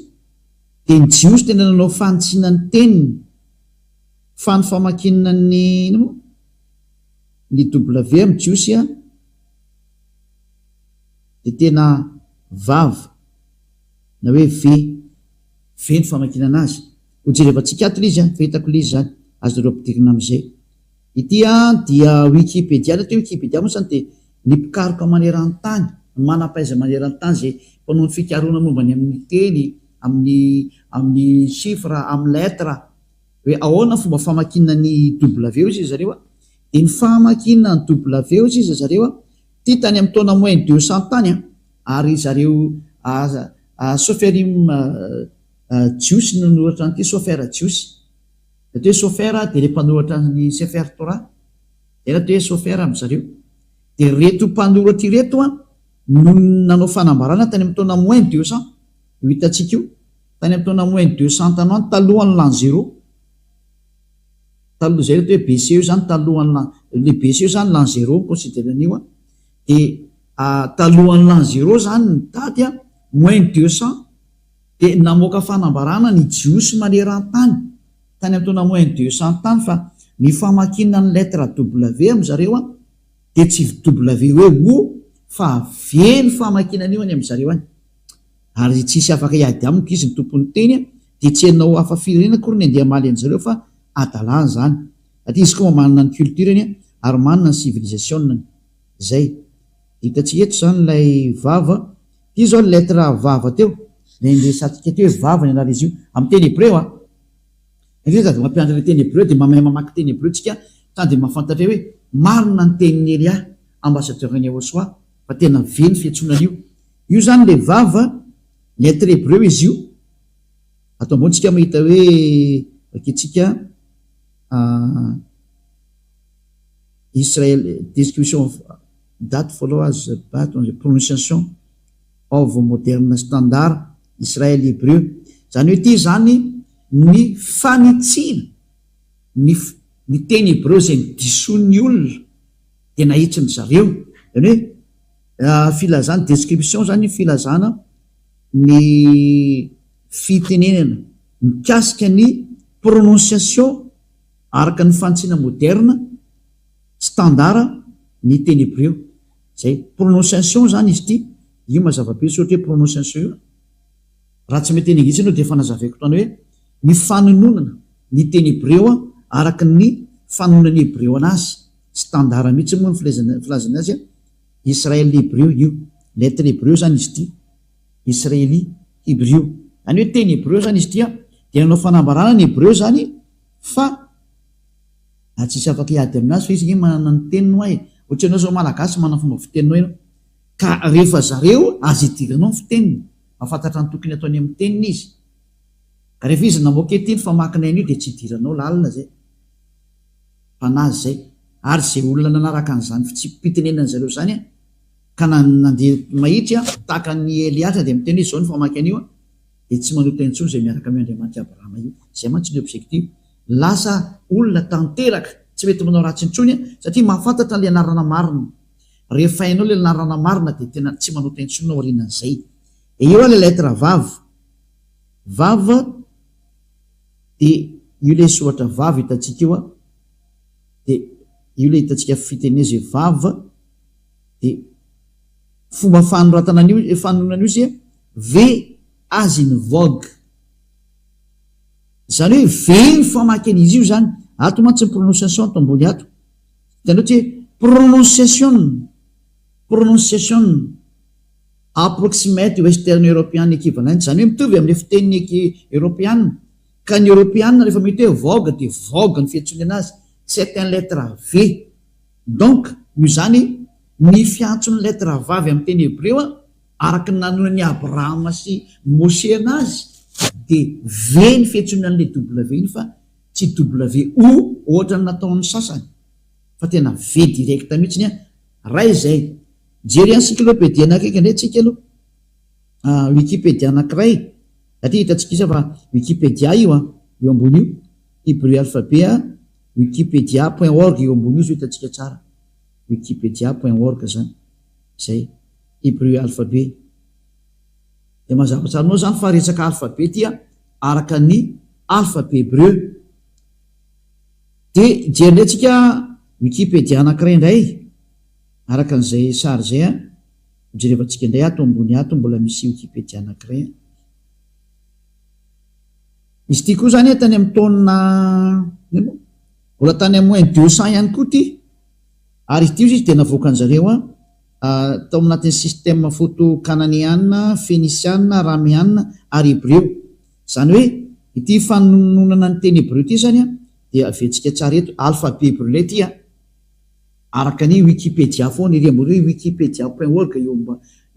de ny jiosy tena nanao fanitsinany teniny fa ny famakinany ina moa ny W amin'ny jiosy de tena vava na hoe ve ny famakinana azy ho jerevantsika ato le izy fahitako le izy zany azo reo ampidirina am'izay ity dia Wikipédia na te Wikipédia moa zany de ny mpikaroka maneran-tany manam-paiza maneran-tany zay mpanao fikaroana mombany amin'ny teny amin'ny chiffre amin'ny lettre hoe ahoana fomba famakinany W izy zareo de ny famakinany W izy zareo ty tany amin'ny taona moins 200 tany ary zareo Soferim Jiosy no noratra an'ity Sofer Jiosy de hoe Sofer de le mpanoratra ny Sefer Torah de raha hoe Sofer amy zareo de reto mpanoratra ireto no nanao fanambarana tany amin'ny taona moins 200 io hitatsika io tany amin'ny taona moins 200 tanoany talohan'ny l'an 0 taloha zay reto hoe BCE zany talohan'ny le BCE zany l'an 0 consideran'io de talohan'ny l'an 0 zany ny tady moins 200 de namoaka fanambarana ny jiosy maneran-tany tany amin'ny taona moins 200 tany fa ny famakina ny lettre W amy zareo de tsy W hoe o fa ve ny famakinan'io any amy zareo any ary tsisy afaka iady amiko izy ny tompony teny de tsy anao hafa firenena kory ny andeha maly an'zareo fa adalany zany satria izy koa manana ny cultureny ary manana ny civilisation zay hitatsika eto zany lay vava ty zao ny lettre vava teo nresatsika teo hoe vava ny anara izy io amy teny hébreu de mampianatra le teny hébreu de mamay mamaky teny hébreu tsika tany de mahafantatra hoe marina ny teniny Elia ambassadeur-ny Yehosoa fa tena ve ny fiantsonan'io io zany le vava lettre hébreu izy io atao ambony tsika mahita hoe vakitsika Israel description of date followers pronunciation of moderne standard Israel hébreu zany hoe ty zany ny fanitsina ny teny hébreu zay midison'ny olona de nahitsiny zareo zany hoe filazana description zany filazana ny fitenenana mikasika ny prononciation araka ny fanitsina moderne standard ny teny hébreu zay prononciation zany izy ty io mazava-be so ohatra hoe prononciation io raha tsy meteny angitsy anao dia fanazaveko tany hoe ny fanononana ny teny hebreo araka ny fanononany hebreo anazy standara mihitsy moa ny filazana azy Israel hebreo io lettre hebreo zany izy ty Israeli hebreo any hoe teny hebreo zany izy ty dia nanao fanambarana ny hebreo zany fa tsisy afaka hiady aminazy fa izy manana ny teniny hoe ohatra anao zao malagasy manana fomba fiteniny hoe ka rehefa zareo azy idiranao ny fiteniny mahafantatra ny tokony ataony amin'ny teniny izy ka rehefa izy namoaka etiny fa makinay io dia tsy idiranao lalina zay mpanazy zay ary zay olona nanaraka an'izany tsy pitinenany zareo zany ka nandeha mahitry tahaka ny Eliatra dia miteny hoe zao ny famaky an'io dia tsy manota intsony zay miaraka amin'ny Andriamanitra Abrahama io zay mantsy ny objectif lasa olona tanteraka tsy mety manao ratsy intsony satria mahafantatra le anarana marina rehefa hainao le anarana marina dia tena tsy manota intsony aorianan'izay eo le lettre vava dia io le soratra vava hitantsika io dia io le hitantsika fiteneza vava dia fomba fanoratana fanonana io izy ve azy ny vogue zany hoe ve ny famaky an'izy io zany ato mantsy ny prononciation ato ambony ato hitanao tsy prononciation approximate western european equivalent zany hoe mitovy amin'ny fiteniny européenne ka ny européenne rehefa mety hoe vogue dia vogue ny fiantsony anazy c'est un lettre V donc io zany ny fiantson'ny lettre vavy amin'ny teny hebreo araka ny nanonany Abrahama sy Moshe anazy dia V ny fiantsony an'le W iny fa tsy WO ohatra ny nataon'ny sasany fa tena V direct mihitsy raha izay jery encyclopédie anakaiky ndray tsika aloha Wikipédia anankiray satria hitantsika isa fa Wikipédia io eo ambony io Hébreu alphabet wikipedia.org eo ambony io zao hitantsika tsara wikipedia.org zany zay Hébreu alphabet dia mazava tsara anao zany fa resaka alphabet tia araka ny alphabet hébreu dia jery ndray tsika Wikipédia anankiray indray araka n'izay sary zay jerevantsika indray ato ambony ato mbola misy Wikipédia anankiray izy ty koa zany tany amin'ny taonina mbola tany amin'ny moins 200 ihany koa ty ary izy ty izy dia navoaka an'zareo tao anatin'ny système photo cananéanna phénicianna ramianna ary hébreu zany hoe ity fanononana ny teny hébreu ty zany dia aventsika tsara eto alphabet hébreu lay ty araka ny Wikipédia foana iry ambony hoe wikipedia.org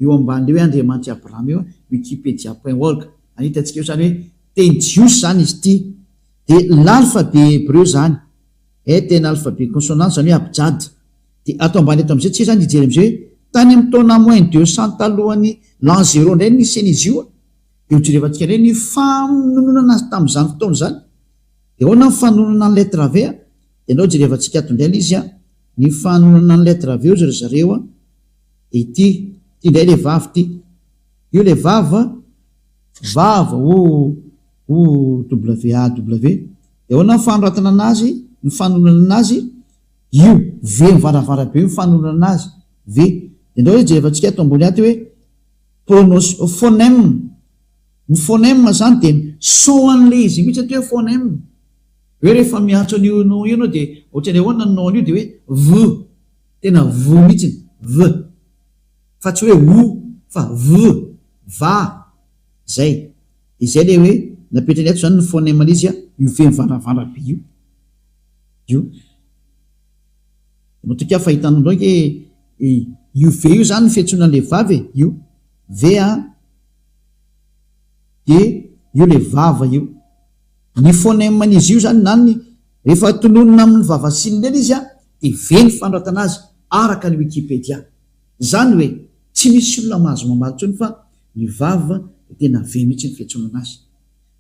eo amban'le hoe Andriamanitra Abrahama io wikipedia.org any hitantsika io zany hoe teny jiosy zany izy ty dia l'alphabet hébreu zany tena alphabet consonance zany hoe abjad dia ato ambany eto am'izay tsy zany ijery am'izay hoe tany amin'ny taona moins 200 talohan'ny l'an 0 indray niseny izy io dia hojerevantsika indray ny fanononana azy tamin'izany fotoana zany dia ahoana ny fanononana ny lettre V dia anao jerevantsika ato indray izy ny fanononana ny lettre V ry zareo ity indray le vavy ty io le vava WAW dia ahoana ny fanoratana anazy ny fanononana anazy io V mivaravara be io fanononana anazy V dia ndao hoe jerevantsika ato ambony ato hoe phonème ny phonème zany dia son an'le izy mihitsy aty hoe phonème hoe rehefa miantso an'io no io anao dia ohatra ny ahoana ny non'io dia hoe V tena V mihitsy V fa tsy hoe O fa V va zay izay le hoe napetrany ato zany ny phonème izy io V mivaravara be io motoka fahitanandreo ke io V io zany ny fiantsonan'le vavy io V dia io le vava io ny phonème izy io zany nany rehefa tononona amin'ny vavasinina eny izy dia V ny fanoratana azy araka ny Wikipédia zany hoe tsy misy olona mahazo mamaly tsony fa ny vava dia tena V mihitsy ny fiantsonana azy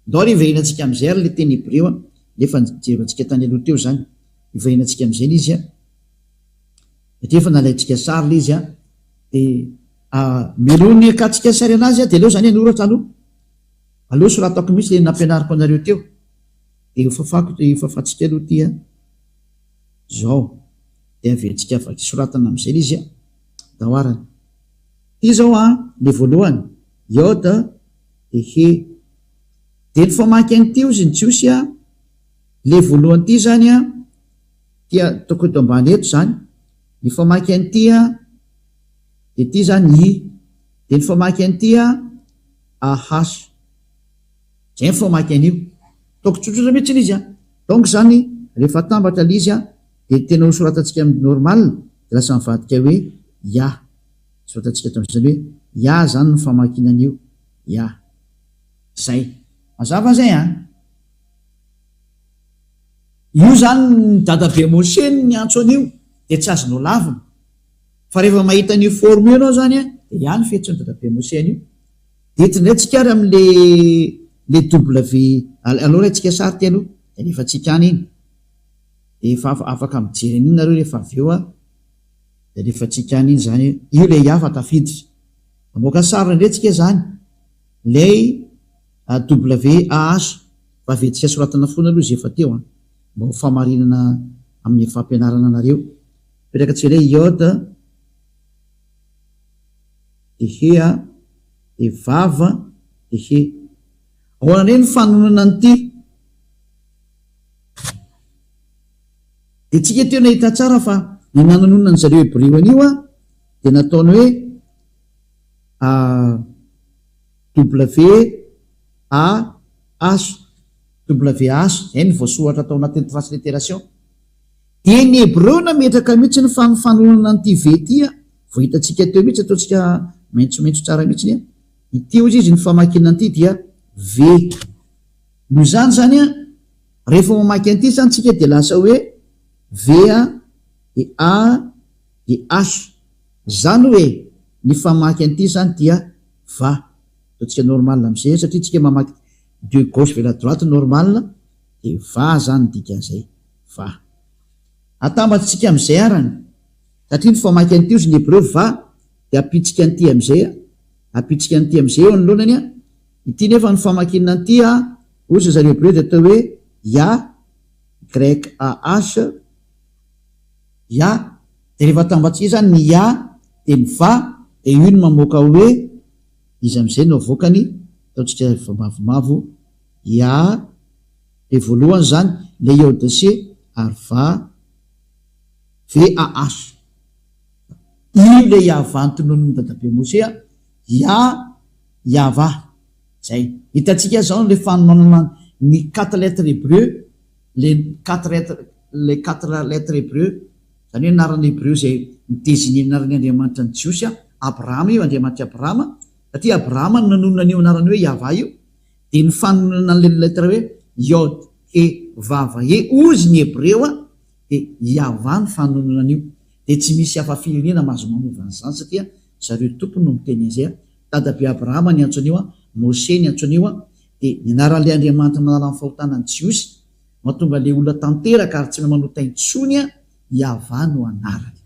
ndao ry ivahinantsika amin'izay ary le teny hébreu nefa jerevantsika tany aloha teo zany ivahinantsika amin'izay ny izy satria efa nalaintsika sary le izy dia milohany akatsika sary anazy dia aleo zany anoratra aloha soratako mihitsy le nampianariko anareo teo dia fafatsika aloha ty zao dia aventsika afaky soratana amin'izay le izy dahoarany ty zao le voalohany yod de ny famaky an'ity ozy ny jiosy le voalohany ity zany tia toko eto ambany eto zany ny famaky an'ity de ty zany de ny famaky an'ity ahas zay ny famaky an'io toko tsotsotra mihitsy izy donc zany rehefa tambatra le izy de tena ho soratatsika amin'ny normal de lasa mivadika hoe ya soratatsika eto am'zany hoe ya zany ny famakinan'io ya zay mazava zay io zany ny dadabe Moshe ny antso an'io de tsy azonao lavina fa rehefa mahita an'io forme io anao zany de ya ny fihetsiny dadabe Moshe an'io de tindray-tsika ary am'le W aloha ratsika sary ty aloha de nefa tsika any iny de efa afaka mijery an'iny nareo rehefa avy eo de nefa tsika any iny zany io le ya fa tafiditra mamoaka sary ndretsika zany lay WAH fa vetsika soratana fona aloha izy efa teo mba ho famarinana amin'ny fampianarana anareo petraka tsy le iode de he de vava de he ahoana reny fanonana an'ity de tsika teo nahita tsara fa ny nanonona ny zareo hébreu an'io de nataony hoe WAH zay ny voasoratra atao anatin'ny transliteration de ny hébreu nametraka mihitsy ny fanonana an'ity ve ty voahitatsika teo mihitsy ataotsika maintsomaintso tsara mihitsy ity ozy izy ny famakina an'ity dia v noho zany zany rehefa mamaky an'ity zany tsika de lasa hoe v de a de h zany hoe ny famaky an'ity zany dia va ataotsika normal am'zay satria tsika mamaky de gauche vers la droite normal de va zany dikan'izay va atambatsika am'izay arany satria ny famaky an'ity ozy ny hébreu va de apitsika an'ity am'izay apitsika an'ity am'izay eo anolonany ity nefa ny famakina an'ity ozy zareo hébreu de atao hoe ya grec ah ya de rehefa atambatsika zany ny ya de ny va de io ny mamoaka hoe izy am'izay no avoakany ataotsika mavomavo ya de voalohany zany le iode c ary va VAH io le yava antonon'ny dadabe Moshe ya yava zay hitatsika zao le fanonana ny 4 lettres hébreu les 4 lettres hébreu zany hoe narany hébreu zay miteziny narany Andriamanitra ny Jiosy Abrahama io Andriamanitra Abrahama satria Abrahama nanonona an'io narany hoe yava io de ny fanonana le lettre hoe iode e vava e ozy ny hébreu de yava ny fanonana an'io de tsy misy hafa firenena mahazo manovana zany satria zareo tompony no miteny an'izay dadabe Abrahama ny antso an'io Moshe ny antso an'io de ny anaran'le Andriamanitra manala ny fahotanany Jiosy mahatonga le olona tanteraka ary tsy manota intsony yava no anarany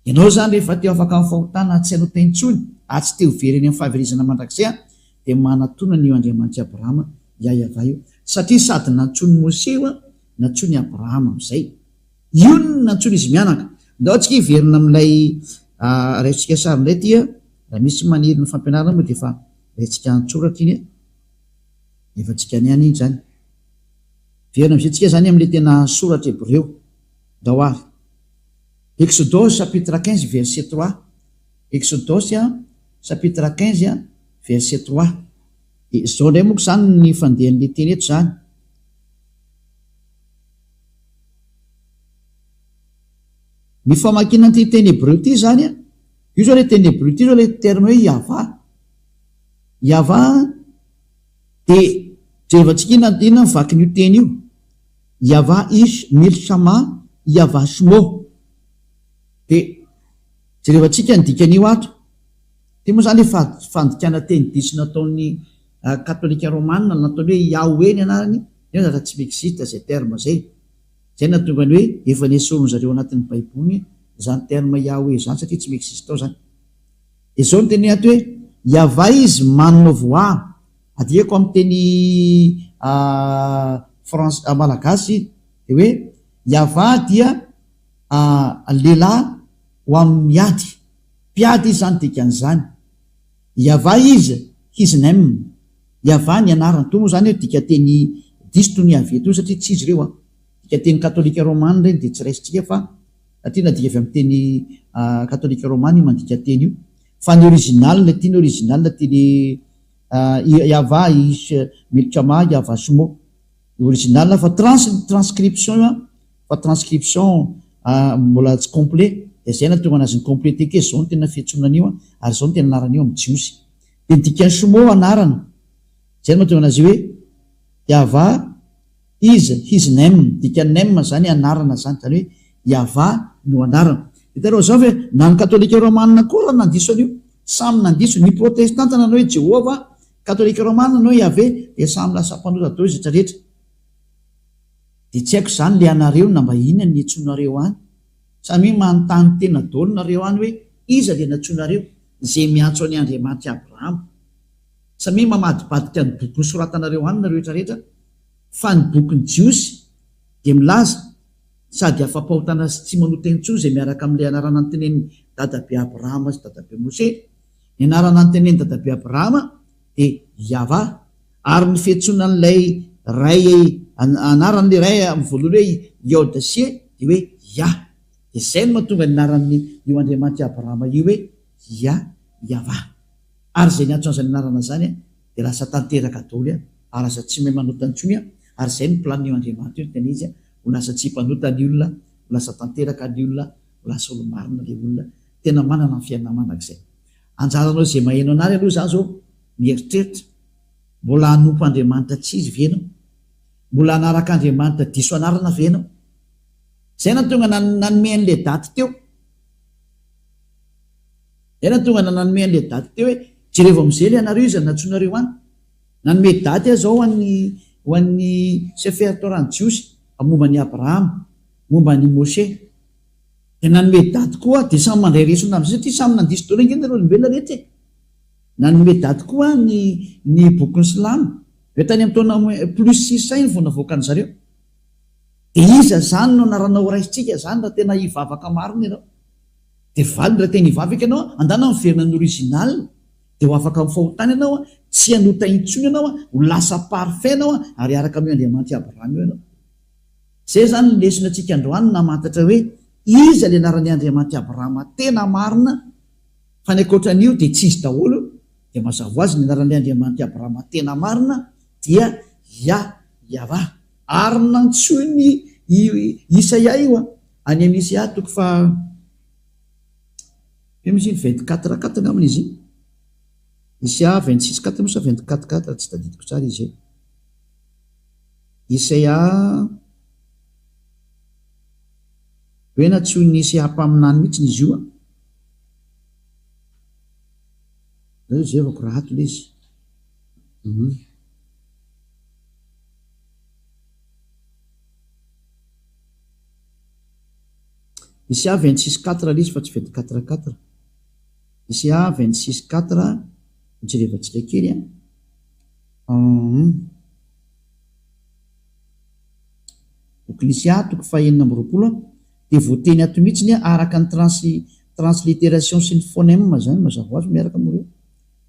ianao zany rehefa teo afaka amin'ny fahotana tsy anota intsony tsy teo vereny amin'ny fahaverizana mandrakzay de manatonany io Andriamanitra Abrahama yava io satria sady nantsony Moshe nantsony Abrahama am'izay io nantsony izy mianaka ndao tsika hiverina am'ilay raitsika sary indray ty raha misy maniry ny fampianarana moa de efa raitsika antsoratra iny efa tsika any any iny zany verina am'izay tsika zany am'le tena soratra hébreu dao ary Exodus chapitre 15 verset 3 Exodus chapitre 15 verset 3 de zao ndray moako zany ny fandehan'le teny eto zany ny famakina ty teny hébreu ty zany io zao le teny hébreu ty zao le terme hoe yava de jerevantsika inona mivaky io teny io yava ish milshama yava shmo de jerevantsika ny dikan'io ato ty moa zany le fandikana teny diso nataon'ny katolika romanina nataony hoe Yahweh ny anarany io zatra tsy existe zay terme zay natonga ny hoe efa nesorony zareo anatin'ny baiboly zany terme Yahweh zany satria tsy existe ao zany de zao ny teny ato hoe yava izy manona voa adiako amin'ny teny malagasy de hoe yava dia lehilahy ho amin'ny mpiady izy zany dikan'izany yava izy his name Yava ny anarany to moa zany hoe dika teny diso ny avy eto satria tsy izy ireo dika teny katolika romana reny de tsy raisitsika fa satria na dika avy amin'ny teny katolika romana io mandika teny io fa ny original le teny original teny Yava Milkama Yava Sumo original fa transcription fa transcription mbola tsy complet de zay na tonga anazy ny complété ke zao ny tena fiantsonan'io ary zao ny tena anaran'io amin'ny jiosy de dikany Sumo anarana zay no mahatonga anazy hoe Yava is his name dikany name zany anarana zany hoe Yava no anarana hitareo zao hoe na ny katolika romanina koa nandiso an'io samy nandiso ny protestanta nanao hoe Jehova katolika romanina nanao Yahvé de samy lasa mpanota dao izy rehetra de tsy haiko zany le anareo na mba inona ny etsonareo any samy manontany tena daholo nareo any hoe iza le natsonareo zay miantso any Andriamanitra Abrahama samy mamadibadika ny boky soratanareo any nareo rehetrarehetra fa ny bokyny jiosy de milaza sady afa-pahotana sy tsy manota intsony zay miaraka amin'le anarana nyteneny dadabe Abrahama sy dadabe Mose ny anarana nyteneny dadabe Abrahama de Yava ary ny fiantsonan'ilay ray anaran'le ray amin'ny voalohany hoe Yod-Sie de hoe Ya de zay no mahatonga ny anaran'ny io Andriamanitra Abrahama io hoe Yava ary zay niantso an'izany anarana zany de lasa tanteraka daholo ary lasa tsy mahay manota intsony ary zay ny planin'io Andriamanitra io tena izy ho lasa tsy mpanota ny olona ho lasa tanteraka ny olona ho lasa olo marina le olona tena manana ny fiainana manak'izay anjaranao zay maheno anary aloha zany zao mieritreritra mbola hanompo Andriamanitra tsy izy venao mbola hanaraka Andriamanitra diso anarana venao zay na tonga nanome an'le daty teo zay na tonga nanome an'le daty teo hoe jereva am'izay le anareo izy natsonareo any nanome daty zao ho an'ny Sefer Torah ny jiosy momba ny Abrahama momba ny Mose de nanome daty koa de samy mandray resona am'zay satria samy nandiso daholo ingeny nareo olombelona rehetra nanome daty koa ny bokyny Silamo hoe tany amin'ny taona plus 600 ny vonavoaka ny zareo de iza zany no naranao raisitsika zany raha tena hivavaka marina ianao de valy raha tena hivavaka ianao andana miverina ny original de ho afaka mifahotany ianao tsy hanota intsony ianao ho lasa parfait ianao ary araka amin'io Andriamanitra Abrahama io ianao zay zany ny lesona antsika androany namantatra hoe iza le anaran'ny Andriamanitra Abrahama tena marina fa ny ankoatran'io de tsy izy daholo de mazava ho azy ny anaran'le Andriamanitra Abrahama tena marina dia Yava ary nantsoy ny Isaia io any amin'ny Isaia toko fa misy 24 ngaminy izy Isaia 26 mosa 24 tsy tadidiko tsara izy Isaia hoe natsoy ny Isaia mpaminany mihitsy izy io zay vako rahato le izy Isaia 26:4 le izy fa tsy 24:4 Isaia 26:4 mijerevantsika kely bokyny Isaia toko fahaenina amby roapolo de voateny ato mihitsy araka ny transliteration sy ny phonème zany mazava ho azy miaraka amin'ireo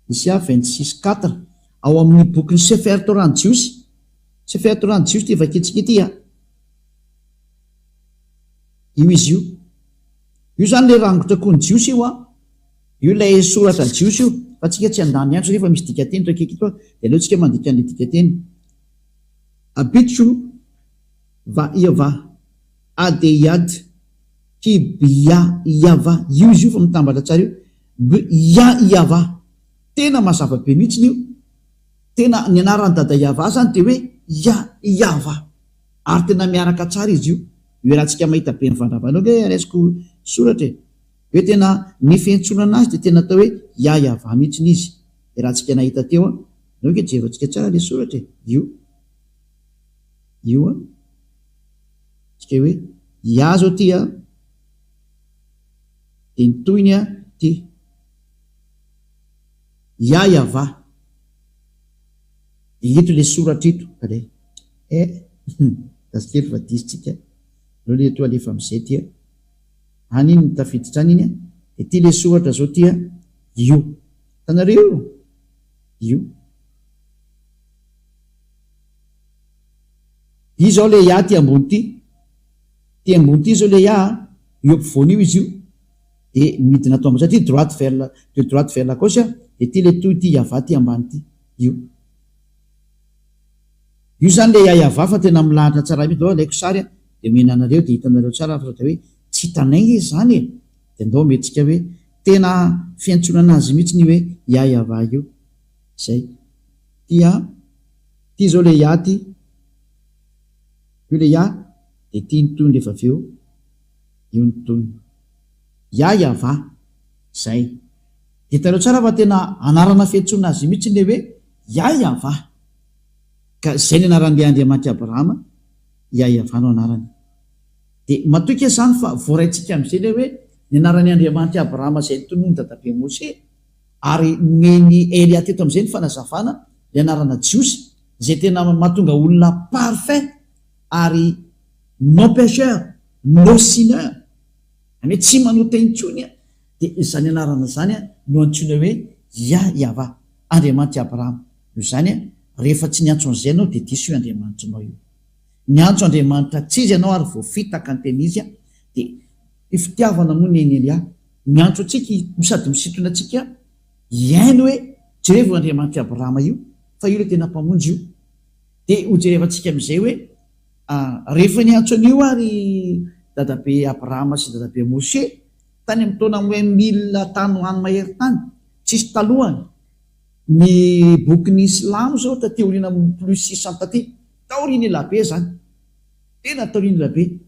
Isaia 26:4 ao amin'ny bokyny Sefer Torah ny jiosy Sefer Torah ny jiosy ty vakentsika ity io izy io zany le rangotra koa ny jiosy io io lay soratra ny jiosy io fa tsika tsy andany ihany rehefa misy dikateny to akaiky to de aleotsika mandika an'le dikateny abitso va Yava adeyad kibia Yava io izy io fa mitambatra tsara io Yava tena mazava be mihitsy io tena ny anarany dada Yava zany de hoe Yava ary tena miaraka tsara izy io rahantsika mahita be nyvandravanao ke raisiko soratra hoe tena ny fiantsonana azy de tena atao hoe Yava mihitsy izy rahantsika nahita teo nao ke jevantsika tsara le soratra io tsika hoe zao ty de nitohiny ty Yava ito le soratra ito dasikely fa disitsika no le to alefa am'izay ty aniny ny tafiditra any iny de ty le soratra zao ty io tanareo io io zao le ia ty ambony ty ambony ty zao le ia io ampovoany io izy io de midina atao ambony satria droite vers la gauche de ty le toy ty iava ty ambany ty io zany le iava fa tena milahatra tsara mihitsy dao alaiko sary de menanareo de hitanareo tsara fa hoe tsy tanainga izy zany de ndao metsika hoe tena fiantsonana azy mihitsy ny hoe iava io zay ty zao le ia ty io le ia de ty nytony rehefa aveo io nytony iava zay de hitanareo tsara fa tena anarana fiantsonana azy mihitsy le hoe iava ka zay ny anaran'le Andriamanitra Abrahama iaiavanao anarany de matoika zany fa voaraintsika am'izay le hoe ny anaran'ny Andriamanitra Abrahama zay nytonony dadabe Mose ary meny Elia teto am'izay ny fanazavana le anarana jiosy zay tena mahatonga olona parfait ary non pécheur non sineur ane tsy manota intsony de zany anarana zany no antsoina hoe iava Andriamanitra Abrahama io zany rehefa tsy niantso an'izay anao de diso io Andriamanitra anao io niantso Andriamanitra tsy izy ianao ary voafitaka ny teny izy de ifitiavana moa ny Elia miantso atsika sady misintona atsika iaino hoe jerevo Andriamanitra Abrahama io fa io le tena mpamonjy io de hojerevantsika am'izay hoe rehefa niantso an'io ary dadabe Abrahama sy dadabe Mose tany amin'ny taona 1000 tany hoany mahery tany tsisy talohany ny bokyny Islamo zao tateoriana plus 600 taty taoriny elabe zany tena taoriny elabe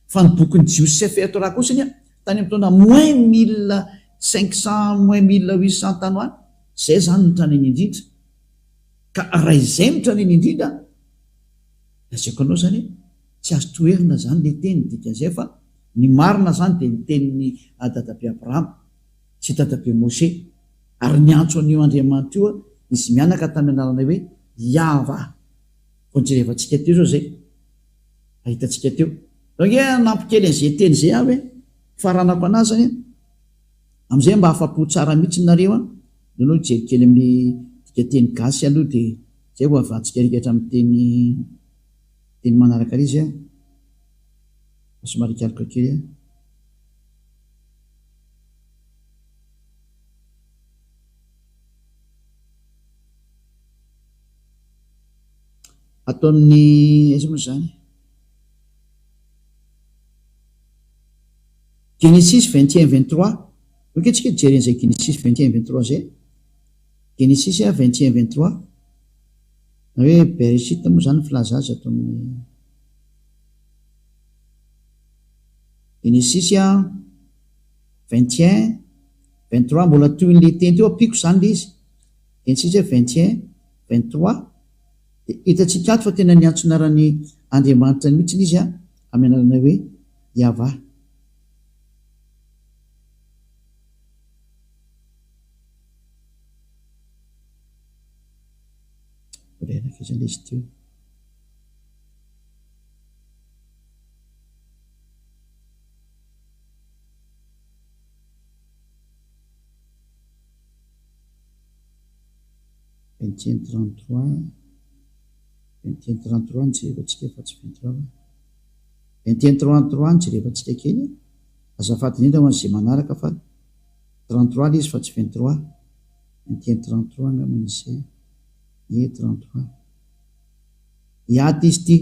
fa ny bokyny Joseph Torah kosany tany amin'ny taona -1500 -1800 tany hoany zay zany nitraneny indrindra ka raha izay nitraneny indrindra azako anao zany tsy azo toerina zany le teny dikan'izay fa ny marina zany de ny tenin'ny dadabe Abrahama sy dadabe Mose ary niantso an'io Andriamanitra io izy mianaka tamin'ny anarana hoe iava vonjerevantsika teo zao zay ahitantsika teo donc nampikely an'izay teny zay ah hoe faranako anazy zany am'izay mba afapo tsara mihitsy nareo nao jerikely amin'ny dika teny gasy aloha de zay ho avantsika rikatra amin'ny teny manaraka izy somary kalika kely atao amin'ny aiza moa zany Genesis 21-23 oke tsika jeren'izay Genesis 21-23 zay Genesis 21-23 na hoe Bereshit moa zany filaza azy atao amin'ny Genesis 21-23 mbola toyn'le teny teo apiko zany le izy Genesis 21-23 de hitatsika ato fa tena niantsonarany Andriamanitra mihitsy izy amin'ny anarana hoe iava izany izy teo Vingtième 33 nijerevantsika fa tsy 23 21 33 nijerevantsika kely azafady indrindra ho an'izay manaraka fa 33 le izy fa tsy 23 21 33 ngaman'izay 33 iaty izy ty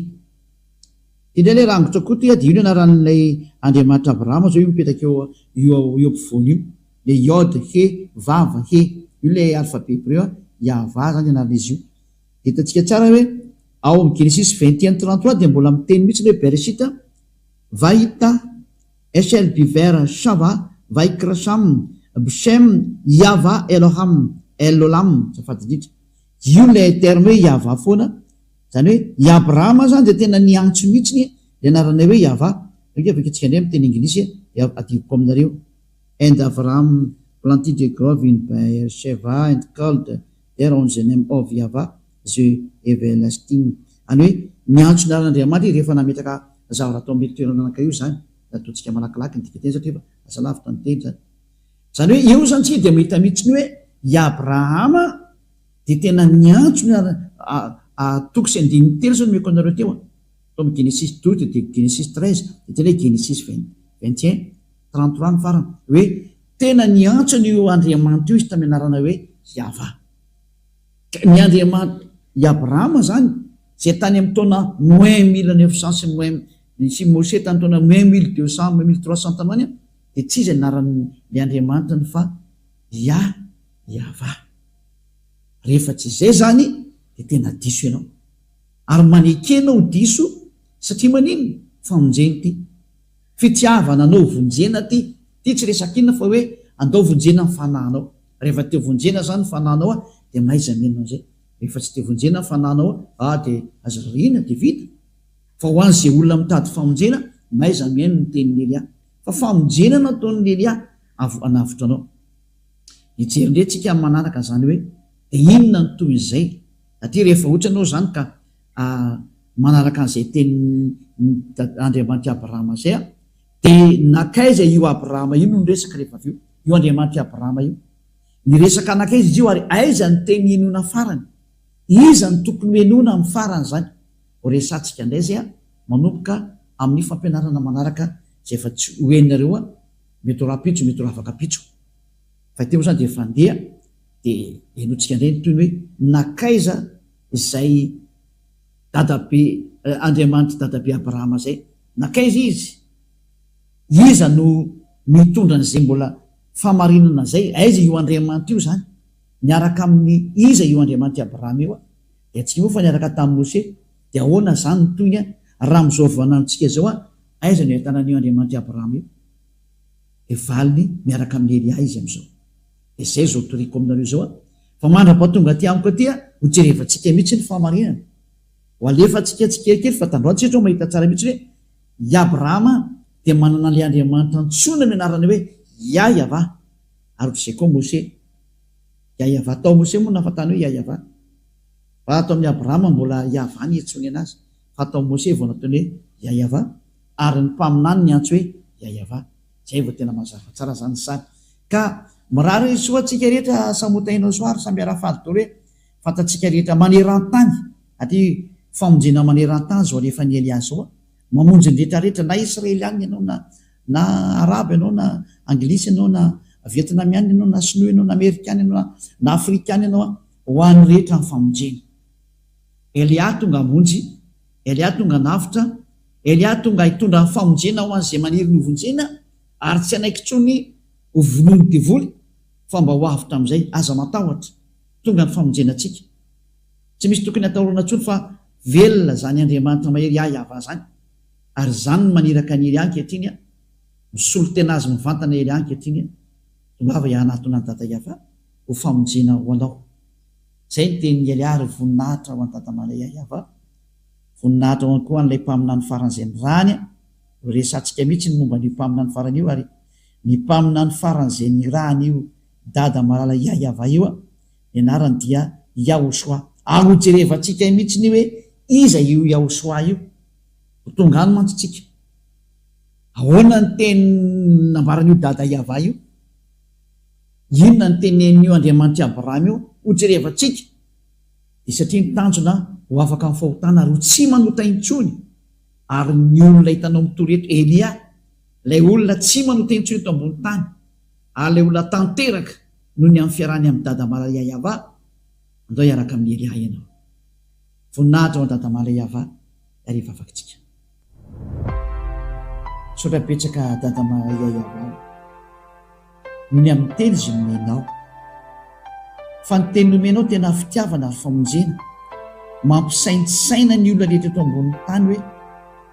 indray le rangotra koa ty de io no anaran'ilay Andriamanitra Abrahama zao io mipetraka io ampovoany io le iode he vava he io le alphabet hébreu iava zany anarana izy io hitantsika tsara hoe ao amin'ny Genesis 21-33 de mbola miteny mihitsy hoe Bereshit vahita Eshel biver shava vaikrasham bshem iava eloham elolam safady indrindra io le terme hoe iava foana zany hoe Abrahama zany de tena niantso mihitsy le anarana hoe iava avakatsika ndray miteny anglisy adivoko aminareo and Abraham planted a grove in Beersheba and called there on the name of Yahweh the everlasting any hoe niantso naran'Andriamanitra rehefa nametraka zavatra atao amin'ny toerana ananka io zany ataontsika malakilaky ny dikateny satria asa lavitra ny teny zany hoe io zany tsy de mahita mihitsy ny hoe Abrahama de tena niantso toko sy andininy telo zao nomeko anareo teo Tao amin'ny Genesis 12 dia Genesis 13 dia tena hoe Genesis 21 33 ny farany hoe tena niantso io Andriamanitra io izy tamin'ny anarana hoe Yahva. Ny Andriamanitra i Abrahama zany zay tany amin'ny taona 1900 sy Mose tany taona 1200 1300 tanoany dia tsy izy anaran'ny Andriamanitra ny fa Yahva. Rehefa tsy izay zany dia tena diso ianao ary manekenao diso satria manino famonjeny ty fitiavana anao vonjena ty tsy resakina fa hoe andao vonjena ny fanahinao. Rehefa teo vonjena zany fanahinao dia maiza menao zay. Rehefa tsy teo vonjena ny fanahinao dia aza rina dia vita. Fa ho an'izay olona mitady famonjena maiza meno ny tenin'ny Elia fa famonjena nataon'ny Elia anavitra anao. Hijerindrentsika manaraka zany hoe dia inona ny toy izay satria rehefa ohatra anao zany ka manaraka an'izay tenin'ny Andriamanitra Abrahama zay dia nakaiza io Abrahama io no niresaka rehefa avy io Andriamanitra Abrahama io niresaka anakaiza izy io ary aiza ny teny inona farany, iza ny tokony menona amin'ny farany zany. Ho resantsika indray zay manomboka amin'ny fampianarana manaraka zay efa tsy hoeninareo mety ho rapitso mety ho afaka pitso fa teo zany dia fandeha dia enotsika indray toy hoe nakaiza izay dadabe Andriamanitra dadabe Abrahama zay, nakaiza iza no mitondra n'izay mbola famarinana zay, aiza io Andriamanitra io zany niaraka amin'ny iza io Andriamanitra Abrahama io dia atsika moa fa niaraka tamin'ny Mose dia ahoana zany ny toyny raha amin'izao vananontsika zao aiza no ahitanan'io Andriamanitra Abrahama io dia valiny miaraka amin'ny Elia izy amin'izao. Dia zay zao toriko aminareo zao fa mandra-pahatonga ty amiko aty ho jerevantsika mihitsy ny famarinana ho alefantsika kely fa tandroantsika mahita tsara mihitsy hoe i Abrahama dia manana le Andriamanitra antsona ny anarany hoe Yahva ary ohatr'izay koa Mose Yahva tao Mose moa nafatany hoe Yahva fa atao amin'ny Abrahama mbola Yahva ny antsony anazy fa atao Mose vao nataony hoe Yahva ary ny mpaminany ny antso hoe Yahva. Zay vao tena mazava tsara zany sary ka mirary soatsika rehetra samotainao soary samby arafaly tao hoe fantatsika rehetra maneran-tany aty famonjena maneran-tany zao rehefa ny Elia zao mamonjy ny rehetrarehetra na Israeliany ianao na Araby ianao na Anglisy ianao na Vietnamiany ianao na Sinoa ianao na Amerikany ianao na Afrikany ianao ho an'ny rehetra ny famonjena. Elia tonga amonjy, Elia tonga navitra, Elia tonga hitondra ny famonjena ho an'izay maniry ny hovonjena ary tsy anaiky tsony ho vonony devoly fa mba ho avy tamin'izay aza matahotra tonga ny famonjena atsika. Tsy misy tokony atahorana tsony fa velona zany Andriamanitra mahery Yahva zany ary zany ny maniraka ny Elia ankehitriny misolo tena azy mivantana Elia ankehitriny tongava ianatona ny dada Yahva ho famonjena ho anao. Zay ny tenin'ny Elia ary voninahitra ho an'ny dada malay Yahva, voninahitra ho koa an'ilay mpamina ny faran'izay ny rany resantsika mihitsy ny momba ny mpamina ny farany io ary ny mpamina ny faran'izay ny rany io dada malala Yahva io ny anarany dia Yahoshua. Ary ho jerevantsika mihitsy ny hoe iza io Yahoshua io ho tonga any mantsy tsika ahoana ny teny nambaran'io dada Yahva io, inona ny tenen'io Andriamanitra Abrahama io ho jerevantsika dia satria ny tanjona ho afaka amin'ny fahotana ary ho tsy manota intsony. Ary ny olona hitanao mitoreto Elia, ilay olona tsy manota intsony eto ambony tany ary ilay olona tanteraka noho ny amin'ny fiarahany amin'ny dada malala Yahva andao hiaraka amin'ny Elia ianao. Voninahitra ho an'ny dada malala Yahva ary vavakitsika. Saotra betsaka dada malala Yahva noho ny amin'ny teny izy nomenao fa ny teny nomenao tena fitiavana ary famonjena mampisaintsaina ny olona rehetra eto ambony tany hoe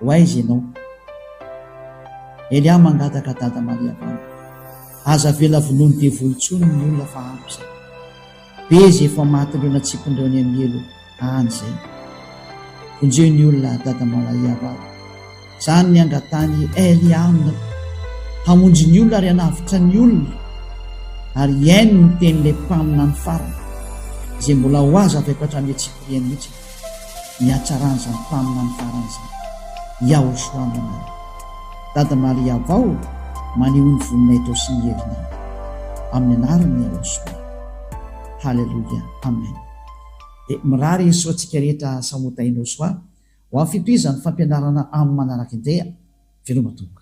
ho aiza ianao. Elia mangataka dada malala Yahva aza vela vonony devoly tsony ny olona fa ampy zay be zay efa maty ireo na tsy mpondreony amin'ny elo any zay vonjeo ny olona dada malala Yahva zany ny angatany Elia amina hamonjy ny olona ary hanavitra ny olona ary iaino ny tenin'ilay mpamina ny farany izay mbola ho azy avy aiko hatramin'ny Tsipriany mihitsy niatsarany zany mpamina ny farany zany Yahoshua manana dada malala Yahva maneho ny voninay tao sy ny herinao amin'ny anarany Yahoshua. Halleluja, amen. Dia mirary soatsika rehetra samotainao soa ho amin'ny fitoizany fampianarana amin'ny manaraka indreha veloma tomboka.